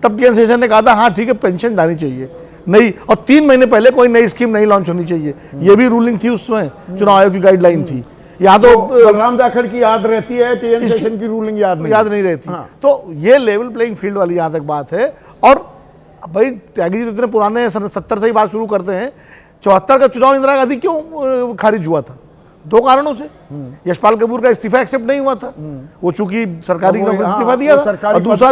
Speaker 8: तब टीएन शेषन ने कहा था हाँ ठीक है पेंशन जानी चाहिए नहीं, और 3 महीने पहले कोई नई स्कीम नहीं लॉन्च होनी चाहिए। ये भी रूलिंग थी उसमें, चुनाव आयोग की गाइडलाइन थी। यहाँ तो
Speaker 2: बलराम जाखड़ की याद रहती है, टीएन शेषन की रूलिंग याद नहीं रहती।
Speaker 8: हाँ। तो ये लेवल प्लेइंग फील्ड वाली यहाँ तक बात है। और भाई त्यागी जी तो इतने पुराने हैं, 70 से ही बात शुरू करते हैं। 74 का चुनाव इंदिरा गांधी क्यों खारिज हुआ था? 2 कारणों से। यशपाल कपूर का इस्तीफा एक्सेप्ट नहीं हुआ था, वो चूंकि सरकारी इस्तीफा दिया था, और दूसरा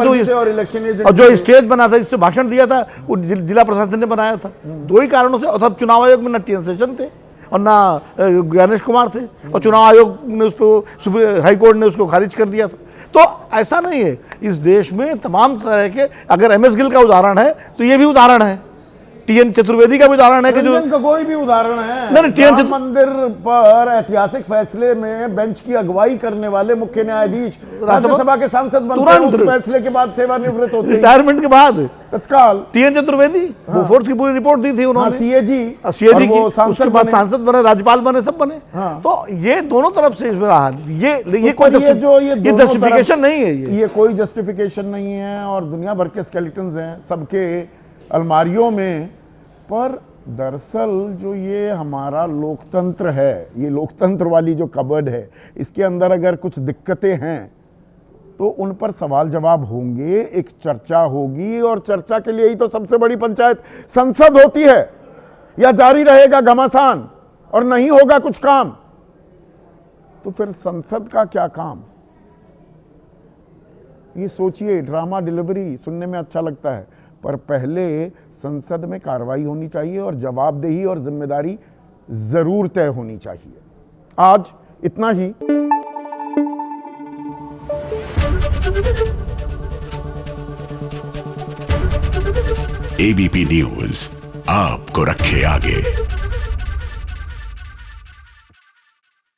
Speaker 8: जो स्टेज बना था जिससे भाषण दिया था वो जिला प्रशासन ने बनाया था। 2 ही कारणों से। और तब चुनाव आयोग में न टीएन शेषन थे और ना ज्ञानेश कुमार थे, और चुनाव आयोग ने उसको, हाई कोर्ट ने उसको खारिज कर दिया था। तो ऐसा नहीं है, इस देश में तमाम तरह के, अगर एमएस गिल का उदाहरण है तो ये भी उदाहरण है, टीएन चतुर्वेदी का भी उदाहरण है कि जो
Speaker 2: कोई भी उदाहरण है।
Speaker 8: नहीं, टीएन
Speaker 2: मंदिर पर ऐतिहासिक फैसले में बेंच की अगुवाई करने वाले मुख्य न्यायाधीश राज्यसभा के सांसद बनते हैं, उस फैसले के बाद सेवानिवृत्त होते हैं,
Speaker 8: रिटायरमेंट के बाद
Speaker 2: तत्काल।
Speaker 8: टीएन चतुर्वेदी बोफोर्स की पूरी रिपोर्ट दी थी उन्होंने,
Speaker 2: सीएजी
Speaker 8: की, उसके बाद सांसद बने, राज्यपाल बने, सब बने। तो ये दोनों तरफ से इसमें रहा, ये कोई जस्टिफिकेशन नहीं है,
Speaker 2: ये कोई जस्टिफिकेशन नहीं है। और दुनिया भर के स्केलेटन्स हैं सबके अलमारियों में। पर दरअसल जो ये हमारा लोकतंत्र है, ये लोकतंत्र वाली जो कबर्ड है, इसके अंदर अगर कुछ दिक्कतें हैं तो उन पर सवाल जवाब होंगे, एक चर्चा होगी, और चर्चा के लिए ही तो सबसे बड़ी पंचायत संसद होती है। या जारी रहेगा घमासान और नहीं होगा कुछ काम, तो फिर संसद का क्या काम? ये सोचिए, ड्रामा डिलीवरी सुनने में अच्छा लगता है, पर पहले संसद में कार्रवाई होनी चाहिए और जवाबदेही और जिम्मेदारी जरूर तय होनी चाहिए। आज इतना ही।
Speaker 1: एबीपी न्यूज आपको रखे आगे।